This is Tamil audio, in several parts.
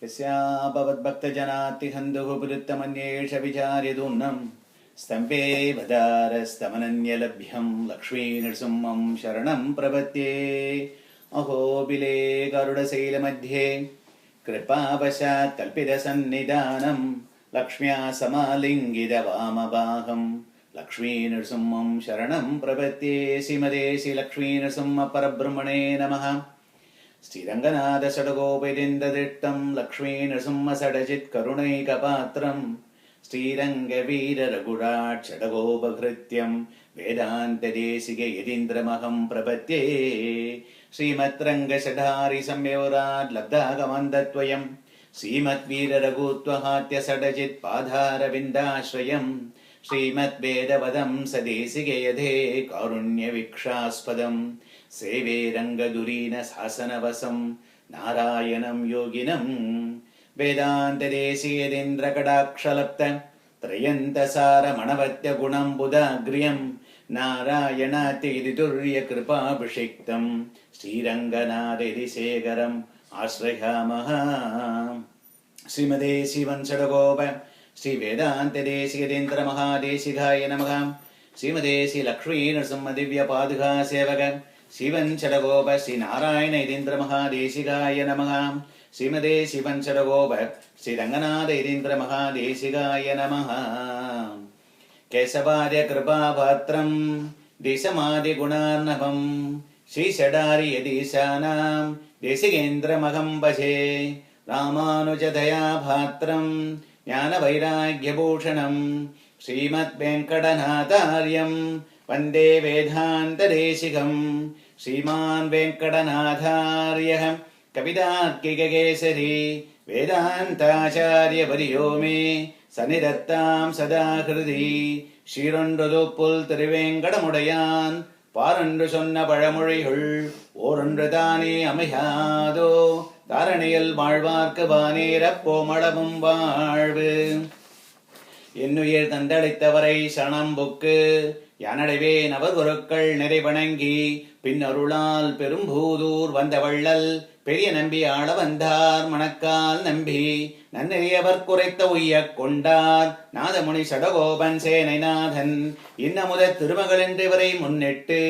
यस्याभवद्भक्तजनातिहन्तुः पुरुत्तमन्येष विचार्यदूर्णम् स्तम्भे वदारस्तमनन्यलभ्यं लक्ष्मीनृसिंहं शरणं प्रपद्ये। अहोबिले गरुडशैलमध्ये कृपावशात् कल्पितसन्निधानं लक्ष्म्या समालिङ्गितवामबाहं लक्ष्मीनृसिंहं शरणं प्रपद्ये। श्रीमते श्रीलक्ष्मीनृसिंहपरब्रह्मणे नमः। श्रीरङ्गनाथ षडगोपरिन्ददिष्टं लक्ष्मीनृसिंहषडजित् करुणैकपात्रं श्रीरङ्गवीररघुराट् षडगोपहृत्यं वेदान्तदेशिक यतीन्द्रमहं प्रपद्ये। श्रीमद्रङ्गषडारि संयोरात् लब्धागमन्दद्वयं श्रीमद्वीररघुत्वहात्य षडजित् पादारविन्दाश्रयं श्रीमद्वेदवदं सदेशिक यधे कारुण्यवीक्षास्पदं सेवे रङ्गदुरीन शासनवसं नारायणं योगिनं वेदान्तदेशीयदेन्द्रकटाक्षलप्त त्रयन्तसारमणवत्य गुणं बुधाग्र्यं नारायणातिरितुर्यकृपाभिषिक्तं श्रीरङ्गनाथेरिशेखरम् आश्रयामः। श्रीमते श्रीवंशडगोप श्री वेदान्तदेशीयदेन्द्रमहादेशिकाय नमः। श्रीमते श्रीलक्ष्मीनृसिंहदिव्यपादुका सेवक शिवंशडगोप श्री नारायण यतीन्द्र महादेशिकाय नमः। श्रीमते शिवंशडगोप श्री रंगनाथ यतीन्द्र महादेशिकाय नमः। केशवाद्य कृपापात्रं दिशमादिगुणार्णवं श्रीषडारि यतीशानां देशिकेन्द्रमहं भजे। रामानुजदयाभात्रं ज्ञानवैराग्यभूषणं श्रीमद्वेङ्कटनाथार्यं वन्दे वेदान्तदेशिकं। श्रीमान् वेङ्कटनाथार्यः कवितार्किककेसरी वेदान्ताचार्यवर्यो मे सन्निधत्तां सदा हृदि। ஷீரொன்றுதுப்புல் திருவேங்கடமுடையான் பாரொன்று சொன்ன பழமொழிகள் ஓரொன்று தானே அமையாதோ தாரணியில் வாழ்வார்க்கு வானேரப் போமளவும் வாழ்வு. என்னுயிர் தந்தளித்தவரை சணம்புக்கு யானடைவேன் அவர் குருக்கள் நிறைவணங்கி பின் அருளால் பெரும்பூதூர் வந்த வள்ளல் பெரிய நம்பி ஆள வந்தார் மணக்கால் நம்பி நன்னெறியவர் குறைத்த உய்யக் கொண்டார் நாதமுனி சடகோபன் சேனைநாதன் இன்னமுத திருமகளென்று இவரை முன்னிட்டு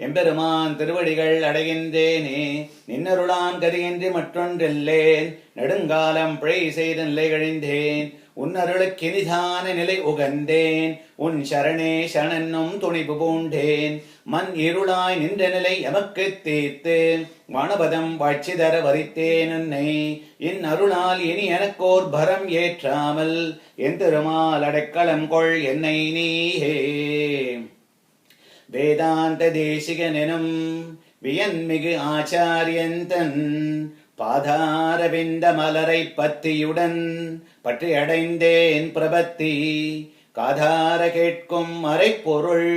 எம்பெருமான் திருவடிகள் அடைகின்றேனே. நின்னருளான் கதியின்றி மற்றொன்றில்லேன் நெடுங்காலம் பிழை செய்த நிலை கழிந்தேன் உன்னருளுக்கு இனிதான நிலை உகந்தேன் உன் சரணே சரணென்னும் துணிவு பூண்டேன் மண் இருளாய் நின்ற நிலை எமக்கு தீர்த்து வானபதம் வாழ்ச்சி தர வரித்தேன் உன்னை என் அருளால் இனி எனக்கோர் பரம் ஏற்றாமல் என் திருமால் அடைக்கலம் கொள் என்னை நீயே. வேதாந்த தேசிகனெனும் வியன்மிகு ஆச்சாரியந்தன் பாதாரவிந்த மலரை பத்தியுடன் பற்றி அடைந்தேன் பிரபத்தி காதார கேட்கும் மறைப்பொருள்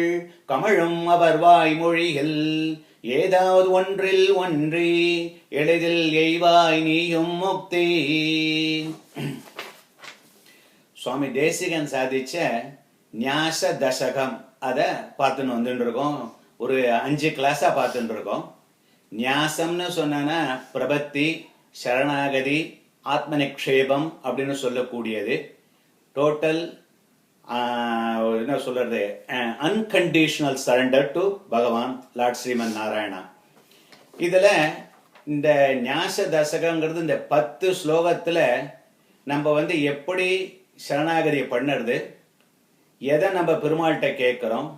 கமழும் அவர் வாய்மொழியில் ஏதாவது ஒன்றில் ஒன்றி எளிதில் எய்வாய் நீயும் முக்தி. சுவாமி தேசிகன் சாதிச்ச ஞாச தசகம் அதை பார்த்துன்னு வந்துட்டு இருக்கோம். ஒரு 5 கிளாஸா பார்த்துட்டு இருக்கோம். ஞாசம்னு சொன்னா பிரபத்தி, சரணாகதி, ஆத்ம நிக்ஷேபம் அப்படின்னு சொல்லக்கூடியது. டோட்டல் என்ன சொல்றது, அன்கண்டிஷனல் சரண்டர் டு பகவான் லார்ட் ஸ்ரீமன் நாராயணா. இதுல இந்த ஞாச தசகங்கிறது இந்த 10 ஸ்லோகத்துல நம்ம எப்படி சரணாகதியை பண்ணுறது, எதை நம்ம பெருமாள்கிட்ட கேட்கிறோம்,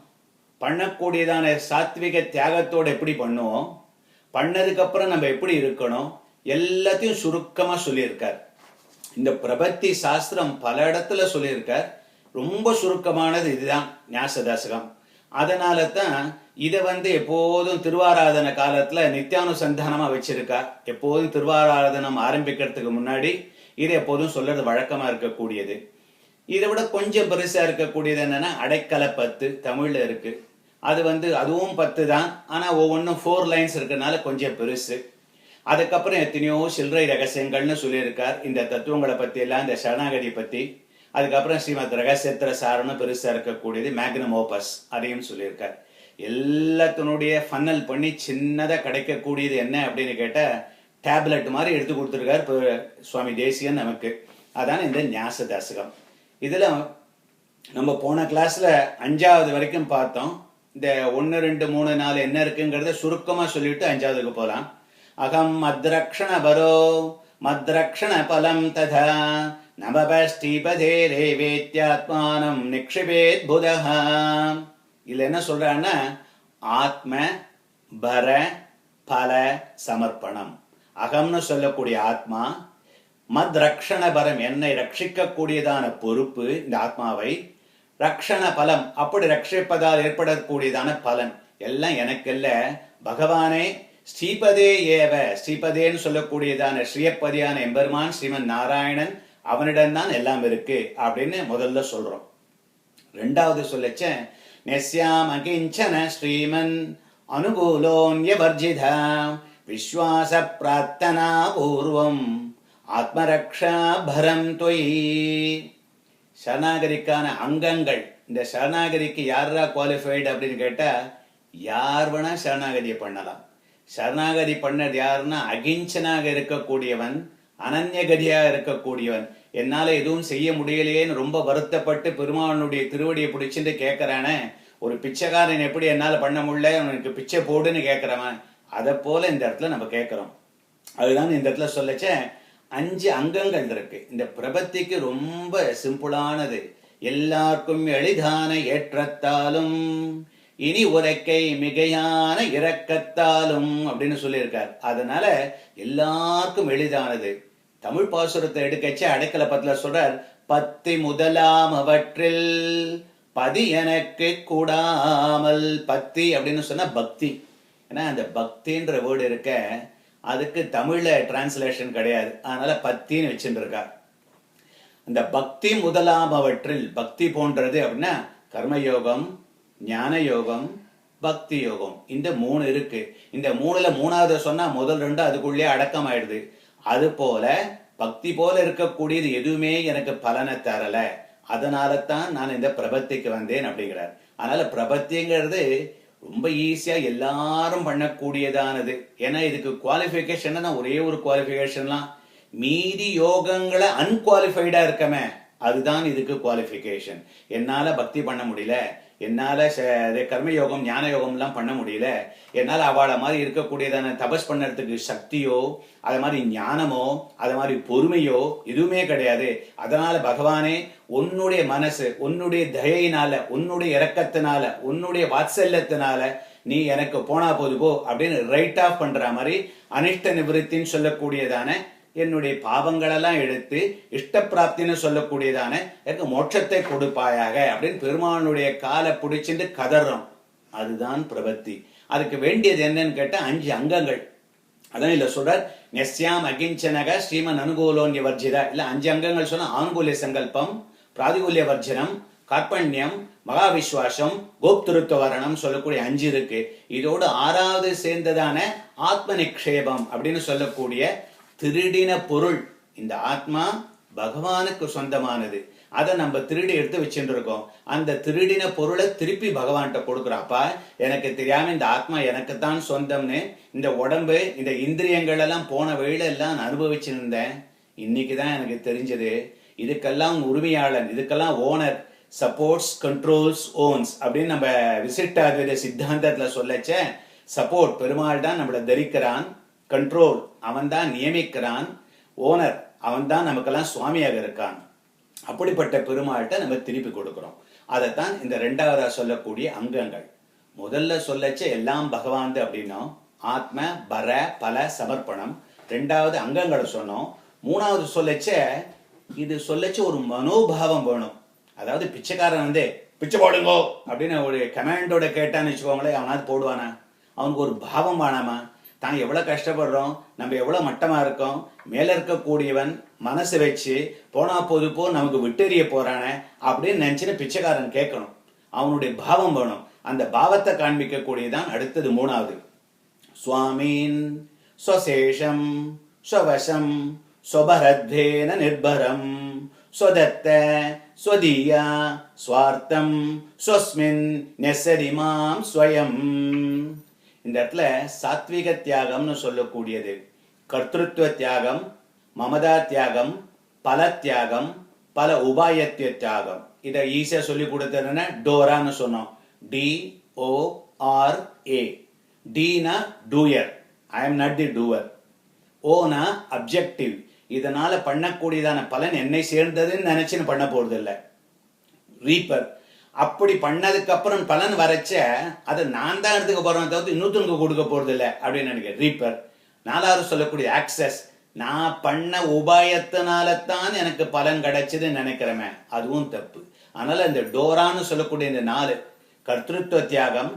பண்ணக்கூடியதான சாத்விக தியாகத்தோடு எப்படி பண்ணுவோம், பண்ணதுக்கு அப்புறம் நம்ம எப்படி இருக்கணும், எல்லாத்தையும் சுருக்கமா சொல்லியிருக்கார். இந்த பிரபத்தி சாஸ்திரம் பல இடத்துல சொல்லியிருக்கார். ரொம்ப சுருக்கமானது இதுதான் ஞாசதாசகம். அதனால தான் இதை எப்போதும் திருவாராதன காலத்துல நித்தியானுசந்தானமா வச்சிருக்கா. எப்போதும் திருவாராதனம் ஆரம்பிக்கிறதுக்கு முன்னாடி இதை எப்போதும் சொல்றது வழக்கமா இருக்கக்கூடியது. இதை விட கொஞ்சம் பெருசா இருக்கக்கூடியது என்னன்னா அடைக்கல 10 தமிழ்ல இருக்கு. அது அதுவும் 10 தான். ஆனா ஒவ்வொன்றும் 4 லைன்ஸ் இருக்கிறதுனால கொஞ்சம் பெருசு. அதுக்கப்புறம் எத்தனையோ சில்லறை ரகசியங்கள்னு சொல்லியிருக்கார். இந்த தத்துவங்களை பத்தி எல்லாம், இந்த சரணாகதி பத்தி. அதுக்கப்புறம் ஸ்ரீமத் ரகசியத்திர சாரணம் பெருசா இருக்கக்கூடியது மேக்னம் ஓபஸ், அதையும் சொல்லியிருக்கார். எல்லாத்தினுடைய ஃபன்னல் பண்ணி சின்னதா கிடைக்கக்கூடியது என்ன அப்படின்னு கேட்டா டேப்லெட் மாதிரி எடுத்து கொடுத்துருக்காரு இப்போ சுவாமி தேசிகன் நமக்கு. அதான் இந்த ஞாச தசகம். இதில் நம்ம போன கிளாஸில் 5வது வரைக்கும் பார்த்தோம். இந்த 1, 2, 3, 4 என்ன இருக்குங்கிறத சுருக்கமாக சொல்லிவிட்டு 5வதுக்கு போகலாம். அகம் மத்ரக்ஷண பரோ மத்ரக்ஷண பலம் ததா நபபஸ்டீபதே ரேவேத்யாத்மானம் நிக்ஷிபேத் புதஹா. இதில் என்ன சொல்றான்னா, ஆத்ம பர பல சமர்ப்பணம். அகம்னு சொல்லக்கூடிய ஆத்மா, மத் ரக்ஷண பரம் என்னை ரட்சிக்கக்கூடியதான பொறுப்பு இந்த ஆத்மாவை, ரக்ஷண பலம் அப்படி ரட்சிப்பதால் ஏற்படக்கூடியதான பலன் எல்லாம் எனக்கல்ல, பகவானே ஸ்ரீபதே ஏவ, ஸ்ரீபதேன்னு சொல்லக்கூடியதான ஸ்ரீயப்பதியான எம்பெருமான் ஸ்ரீமன் நாராயணன் அவனிடம்தான் எல்லாம் இருக்கு அப்படின்னு முதல்ல சொல்றோம். 2வது சொல்லச்ச நெஸ்யாம் அகிஞ்சன ஸ்ரீமன் அனுகூலோன்ய வர்ஜிதா விஸ்வாச பிரார்த்தனா பூர்வம் ஆத்மரக்ஷா பரம் தொயி. சரணாகதிக்கான அங்கங்கள், இந்த சரணாகதிக்கு யாரா குவாலிஃபைடு அப்படின்னு கேட்டா, யார் வேணா சரணாகதியை பண்ணலாம். சரணாகதி பண்ணது யாருன்னா, அகிஞ்சனாக இருக்கக்கூடியவன், அனன்யகதியா இருக்கக்கூடியவன். என்னால எதுவும் செய்ய முடியலையேன்னு ரொம்ப வருத்தப்பட்டு பெருமானுடைய திருவடியை பிடிச்சிட்டு கேட்கறானே, ஒரு பிச்சைக்காரன் எப்படி என்னால பண்ண முடியல, உனக்கு பிச்சை போடுன்னு கேட்கிறவன், அதை போல இந்த இடத்துல நம்ம கேட்கிறோம். அதுதான் இந்த இடத்துல சொல்லச்ச 5 அங்கங்கள் இருக்கு. இந்த பிரபத்திக்கு ரொம்ப சிம்பிளானது, எல்லாருக்கும் எளிதான ஏற்றத்தாலும் இனி உரைக்கை மிகையான இரக்கத்தாலும் அப்படின்னு சொல்லியிருக்கார். அதனால எல்லாருக்கும் எளிதானது. தமிழ் பாசுரத்தை எடுக்கச்சு அடைக்கல பத்துல சொல்றார், பத்தி முதலாம் அவற்றில் பதி எனக்கு கூடாமல். பத்தி அப்படின்னு சொன்னா பக்தி. ஏன்னா அந்த பக்தின்ற வேர்டு இருக்க, அதுக்கு தமிழ்ல டிரான்ஸ்லேஷன் கிடையாது, அதனால பத்தின்னு வச்சுட்டு இருக்கார். அந்த பக்தி முதலாம் அவற்றில், பக்தி போன்றது அப்படின்னா கர்மயோகம், ஞான யோகம், பக்தி யோகம், இந்த 3 இருக்கு. இந்த 3ல 3வது சொன்னா முதல் 2 அதுக்குள்ளே அடக்கம் ஆயிடுது. அது போல பக்தி போல இருக்கக்கூடியது எதுவுமே எனக்கு பலனை தரல, அதனால தான் நான் இந்த பிரபத்திக்கு வந்தேன் அப்படிங்கிறார். அதனால பிரபத்திங்கிறது ரொம்ப ஈஸியா எல்லாரும் பண்ணக்கூடியதானது. ஏன்னா இதுக்கு குவாலிஃபிகேஷன் ஒரே ஒரு குவாலிஃபிகேஷன்லாம், மீதி யோகங்களை அன்குவாலிஃபைடா இருக்கமே, அதுதான் இதுக்கு குவாலிஃபிகேஷன். என்னால பக்தி பண்ண முடியல, என்னால கர்மயோகம் ஞான யோகம் எல்லாம் பண்ண முடியல, என்னால அவளை மாதிரி இருக்கக்கூடியதான தபஸ் பண்ணறதுக்கு சக்தியோ, அது மாதிரி ஞானமோ, அது மாதிரி பொறுமையோ எதுவுமே கிடையாது. அதனால பகவானே உன்னுடைய மனசு, உன்னுடைய தயையினால, உன்னுடைய இரக்கத்தினால, உன்னுடைய வாத்சல்யத்தினால நீ எனக்கு போனா போது போ அப்படின்னு ரைட் ஆஃப் பண்ற மாதிரி அனிஷ்ட நிவர்த்தின்னு சொல்லக்கூடியதான என்னுடைய பாவங்களெல்லாம் எடுத்து இஷ்ட பிராப்தின்னு சொல்லக்கூடியதான எனக்கு மோட்சத்தை கொடுப்பாயாக அப்படின்னு பெருமானுடைய காலை பிடிச்சிட்டு கதறோம். அதுதான் பிரபத்தி. அதுக்கு வேண்டியது என்னன்னு கேட்டா 5 அங்கங்கள். அதான் இல்ல சொல்றார், நெஸ்யாம் அகிஞ்சனக ஸ்ரீமன் அனுகூலோன்ய வர்ஜிதா. இல்ல 5 அங்கங்கள் சொன்னா ஆனுகூல்ய சங்கல்பம், பிராதிகூல்ய வர்ஜனம், கார்பண்யம், மகாவிஸ்வாசம், கோப்திருத்துவ வரணம் சொல்லக்கூடிய 5 இருக்கு. இதோடு 6வது சேர்ந்ததான ஆத்ம நிக்ஷேபம் அப்படின்னு சொல்லக்கூடிய திருடின பொருள். இந்த ஆத்மா பகவானுக்கு சொந்தமானது, அதை நம்ம திருடி எடுத்து வச்சுட்டு இருக்கோம். அந்த திருடின பொருளை திருப்பி பகவான்கிட்ட கொடுக்குறாப்பா, எனக்கு தெரியாம இந்த ஆத்மா எனக்குத்தான் சொந்தம்னு இந்த உடம்பு, இந்த இந்திரியங்கள் எல்லாம் போன வழியில எல்லாம் நான் அனுபவிச்சிருந்தேன். இன்னைக்குதான் எனக்கு தெரிஞ்சது, இதுக்கெல்லாம் உரிமையாளன், இதுக்கெல்லாம் ஓனர், சப்போர்ட்ஸ் கண்ட்ரோல்ஸ் ஓன்ஸ் அப்படின்னு நம்ம விசிட்டாத்வைத சித்தாந்தத்துல சொல்லச்ச, சப்போர்ட் பெருமாள் தான் நம்மளை தரிக்கிறான், கண்ட்ரோல் அவன் தான் நியமிக்கிறான், ஓனர் அவன் தான் நமக்கெல்லாம் சுவாமியாக இருக்கான். அப்படிப்பட்ட பெருமாள்கிட்ட நம்ம திருப்பி கொடுக்கிறோம். அதைத்தான் இந்த 2வதா சொல்லக்கூடிய அங்கங்கள். முதல்ல சொல்லச்ச எல்லாம் பகவான் அப்படின்னா ஆத்ம பர பல சமர்ப்பணம். 2வது அங்கங்களை சொன்னோம். 3வது சொல்லச்ச இது சொல்லச்ச ஒரு மனோபாவம் வேணும். அதாவது பிச்சைக்காரன் பிச்சை போடுங்கோ அப்படின்னு ஒரு கமாண்டோட கேட்டான்னு வச்சுக்கோங்களேன், அவனாவது போடுவானா? அவனுக்கு ஒரு பாவம் வேணாமா? தான் எவ்வளவு கஷ்டப்படுறோம், நம்ம எவ்வளவு மட்டமா இருக்கோம், மேல இருக்கக்கூடியவன் மனசு வச்சு போனா போது போ நமக்கு விட்டெறிய போறானே அப்படின்னு நினைச்சுன்னு பிச்சைக்காரன் கேட்கணும். அவனுடைய பாவம் வேணும். அந்த பாவத்தை காண்பிக்க கூடியதான் அடுத்தது 3வது. சுவாமீன் ஸ்வசேஷம் ஸ்வவசம் ஸ்வபரத்வேன நிர்பரம் ஸ்வதத்த ஸ்வதீயா ஸ்வார்த்தம் ஸ்வஸ்மின் நெசரிமாம் ஸ்வயம். இந்த இடத்துல சாத்விக தியாகம்னு சொல்லக்கூடியது, கர்த்திருவ தியாகம், மமதா தியாகம், பல தியாகம், பல உபாயத்திய தியாகம். இதை ஈஸியா சொல்லி கொடுத்ததுன்னா டோரான்னு சொன்னோம். DORA. டீனா doer, I am not the doer. ஓனா அப்ஜெக்டிவ், இதனால பண்ணக்கூடியதான பலன் என்னை சேர்ந்ததுன்னு நினைச்சுன்னு பண்ண போறது இல்லை. ரீப்பர், அப்படி பண்ணதுக்கு அப்புறம் பலன் வரைச்ச அதை நான் தான் எடுத்துக்க போறேன் தவிர்த்து இன்னொருத்தனுக்கு கொடுக்க போறது இல்லை அப்படின்னு நினைக்கிறேன். ரீப்பர். நாலாவது சொல்லக்கூடிய ஆக்சஸ், நான் பண்ண உபாயத்தினால தான் எனக்கு பலன் கிடைச்சதுன்னு நினைக்கிறேன், அதுவும் தப்பு. அதனால இந்த டோரான்னு சொல்லக்கூடிய இந்த 4 கர்த்திருவ தியாகம்,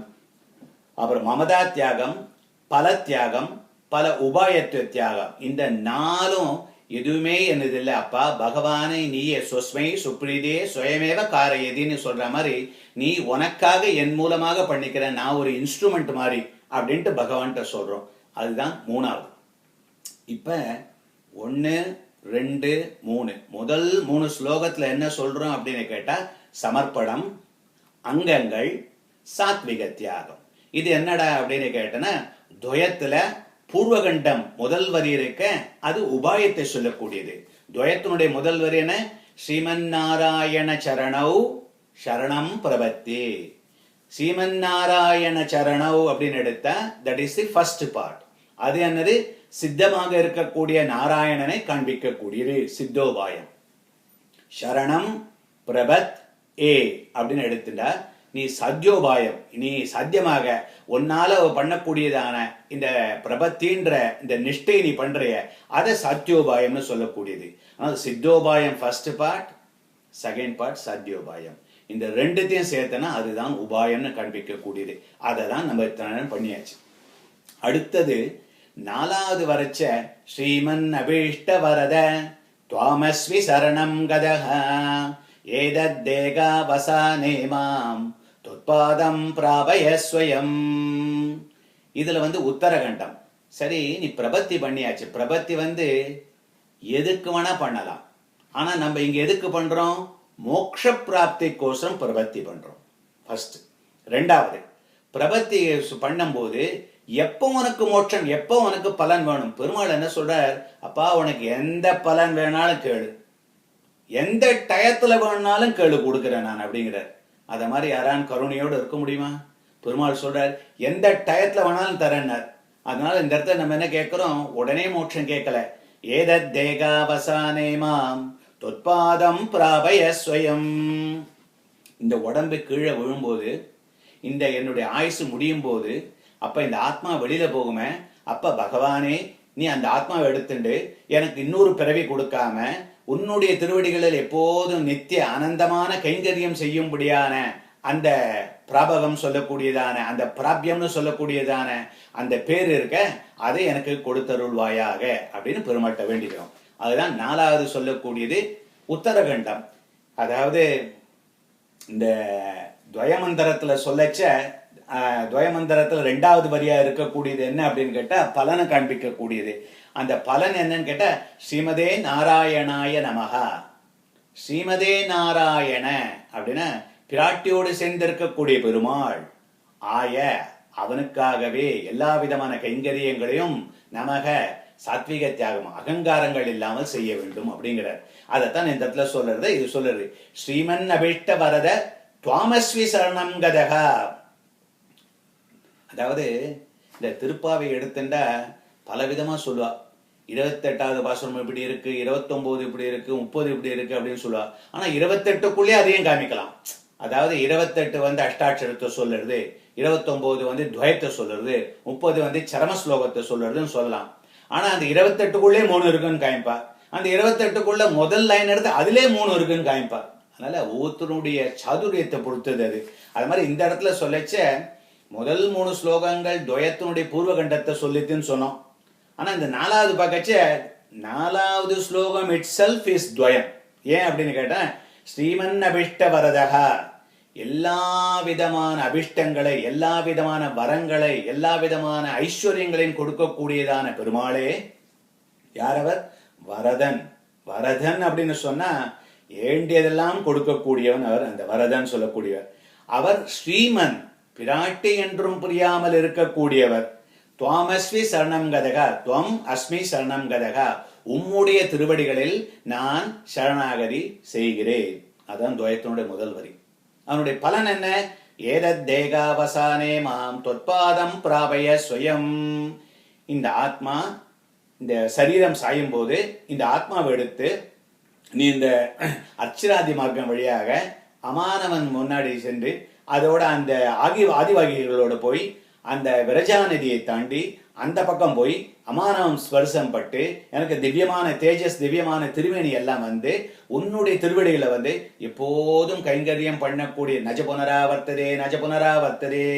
அப்புறம் மமதா தியாகம், பல தியாகம், பல உபாயத்துவ தியாகம், இந்த 4ம் எதுவுமே என்னது இல்லை. அப்பா பகவானை நீயே சொஸ்மை சுப்ரீதே சுயமேவ காரயதின்னு சொல்ற மாதிரி நீ உனக்காக என் மூலமாக பண்ணிக்கிற, நான் ஒரு இன்ஸ்ட்ருமெண்ட் மாதிரி அப்படின்ட்டு பகவான்கிட்ட சொல்றோம். அதுதான் 3வது. இப்ப 1, 2, 3 முதல் 3 ஸ்லோகத்துல என்ன சொல்றோம் அப்படின்னு கேட்டா சமர்ப்பணம், அங்கங்கள், சாத்விக தியாகம். இது என்னடா அப்படின்னு கேட்டனா துவயத்துல பூர்வகண்டம் முதல் வரி இருக்க அது உபாயத்தை சொல்லக்கூடியது. துவயத்தினுடைய முதல் வரி என்ன? ஸ்ரீமன் நாராயண சரணௌ சரணம் பிரபத்தி. ஸ்ரீமன் நாராயண சரணௌ அப்படின்னு எடுத்தா that is the first part. அது என்னது? சித்தமாக இருக்கக்கூடிய நாராயணனை காண்பிக்கக்கூடியது, சித்தோபாயம். சரணம் பிரபத் ஏ அப்படின்னு எடுத்துட்டா நீ சத்யோபாயம், நீ சத்தியமாக உன்னால பண்ணக்கூடியதான இந்த பிரபத்தின்ற இந்த நிஷ்டை நீ பண்றைய அதை சத்யோபாயம்னு சொல்லக்கூடியது. ஆனால் சித்தோபாயம் ஃபர்ஸ்ட் பார்ட், செகண்ட் பார்ட் சத்யோபாயம். இந்த ரெண்டுத்தையும் சேர்த்தனா அதுதான் உபாயம்னு காண்பிக்கக்கூடியது. அதை தான் நம்ம இத்தனை பண்ணியாச்சு. அடுத்தது 4வது வரைச்ச ஸ்ரீமன் அபீஷ்ட வரத துவாமஸ்வி சரணம் கதஹ ஏதத் தேகா வசானே மாம் தொத்பாதம் பிராபய ஸ்வயம். இதுல உத்தரகண்டம். சரி, நீ பிரபத்தி பண்ணியாச்சு. பிரபத்தி எதுக்கு வேணா பண்ணலாம். ஆனா நம்ம இங்க எதுக்கு பண்றோம்? மோட்ச பிராப்திக்கோசரம் பிரபத்தி பண்றோம். ஃபர்ஸ்ட். 2வது பிரபத்தி பண்ணும்போது எப்போ உனக்கு மோட்சம், எப்போ உனக்கு பலன் வேணும்? பெருமாள் என்ன சொல்றார்? அப்பா உனக்கு எந்த பலன் வேணாலும் கேளு, எந்த டயத்துல வேணாலும் கேளு, கொடுக்கிறேன் நான் அப்படிங்கிறார். அத மாதிரி யாரான் கருணையோடு இருக்க முடியுமா? பெருமாள் சொல்றார் எந்த டயத்துல வேணாலும் தரேன்னார். அதனால இந்த இடத்துல நம்ம என்ன கேட்கிறோம்? உடனே மோட்சம் கேட்கல. ஏதத் தேகாவசானே மாம் தொத்பாதம் பிராபய ஸ்வயம். இந்த உடம்பு கீழே விழும்போது, இந்த என்னுடைய ஆயுசு முடியும் போது, அப்ப இந்த ஆத்மா வெளியில போகுமே, அப்ப பகவானே நீ அந்த ஆத்மாவை எடுத்துட்டு எனக்கு இன்னொரு பிறவி கொடுக்காம உன்னுடைய திருவடிகளில் எப்போதும் நித்திய ஆனந்தமான கைங்கரியம் செய்யும்படியான அந்த பிராபகம் சொல்லக்கூடியதான அந்த பிராபியம்னு சொல்லக்கூடியதான அந்த பேர் இருக்க, அதை எனக்கு கொடுத்தருள்வாயாக அப்படின்னு பெருமாட்ட வேண்டிக்கிறோம். அதுதான் 4வது சொல்லக்கூடியது உத்தரகண்டம். அதாவது இந்த துவயமந்திரத்துல சொல்லச்ச துவயமந்திரத்துல 2வது வரியா இருக்கக்கூடியது என்ன அப்படின்னு கேட்டா பலனை காண்பிக்க கூடியது. அந்த பலன் என்னன்னு கேட்டா ஸ்ரீமதே நாராயணாய நமஹா. ஸ்ரீமதே நாராயண அப்படின்னா பிராட்டியோடு சேர்ந்திருக்கக்கூடிய பெருமாள் ஆய, அவனுக்காகவே எல்லா விதமான கைங்கரியங்களையும் நமக சாத்விக தியாகம் அகங்காரங்கள் இல்லாமல் செய்ய வேண்டும் அப்படிங்கிறார். அதைத்தான் இந்த இடத்துல சொல்றது. இது சொல்றது ஸ்ரீமன் அபிஷ்ட வரத துவாமஸ்வி சரணம் கதகா. அதாவது இந்த திருப்பாவை எடுத்துட்டா பல விதமா சொல்லுவா. 28வது பாசுரம் இப்படி இருக்கு, 29 இப்படி இருக்கு, 30 இப்படி இருக்கு அப்படின்னு சொல்லுவா. ஆனா 28க்குள்ளே அதையும் காமிக்கலாம். அதாவது 28 அஷ்டாட்சரத்தை சொல்லுறது, 29 துவயத்தை சொல்லுறது, 30 சரம ஸ்லோகத்தை சொல்லுறதுன்னு சொல்லலாம். ஆனா அந்த 28க்குள்ளே 3 இருக்குன்னு காமிப்பா. அந்த 28க்குள்ள முதல் லைன் எடுத்து அதிலே 3 இருக்குன்னு காமிப்பா. அதனால ஒவ்வொருத்தருடைய சாதுரியத்தை பொறுத்தது அது. அது மாதிரி இந்த இடத்துல சொல்லச்ச முதல் 3 ஸ்லோகங்கள் துவயத்தினுடைய பூர்வகண்டத்தை சொல்லித்துன்னு சொன்னோம். ஆனா இந்த 4வது பக்கச்ச 4வது ஸ்லோகம் இட் செல்ஃப் இஸ் துவயம். ஏன் அப்படின்னு கேட்டா ஸ்ரீமன் அபிஷ்ட வரதகா, எல்லா விதமான அபிஷ்டங்களை, எல்லா விதமான வரங்களை, எல்லா விதமான ஐஸ்வர்யங்களையும் கொடுக்கக்கூடியதான பெருமாளே. யாரவர்? வரதன். வரதன் அப்படின்னு சொன்னா ஏண்டியதெல்லாம் கொடுக்கக்கூடியவன் அவர். அந்த வரதன் சொல்லக்கூடியவர் அவர். ஸ்ரீமன் பிராட்டி என்றும் புரியாமல் இருக்கக்கூடியவர். துவாமஸ்மி சரணம் கதகா, துவம் அஸ்மி சரணம் கதகா, உம்முடைய திருவடிகளில் நான் சரணாகதி செய்கிறேன். அதான் துவயத்தினுடைய முதல் வரி. அவனுடைய பலன் என்ன? ஏதத் தேகாவசானே மாம் தொற்பாதம் பிராபய ஸ்வயம். இந்த ஆத்மா இந்த சரீரம் சாயும் போது இந்த ஆத்மாவை எடுத்து நீ இந்த அர்ச்சிராதி மார்க்கம் வழியாக அமானவன் முன்னாடி சென்று அதோட அந்த ஆதிவாகிகளோட போய் அந்த விரஜா நதியை தாண்டி அந்த பக்கம் போய் அமானவம் ஸ்பர்சம் பட்டு எனக்கு திவ்யமான தேஜஸ், திவ்யமான திருவேணி எல்லாம் வந்து உன்னுடைய திருவடிகளை வந்து எப்போதும் கைங்கரியம் பண்ணக்கூடிய நஜ புனராவர்த்ததே நஜ புனராவர்த்ததே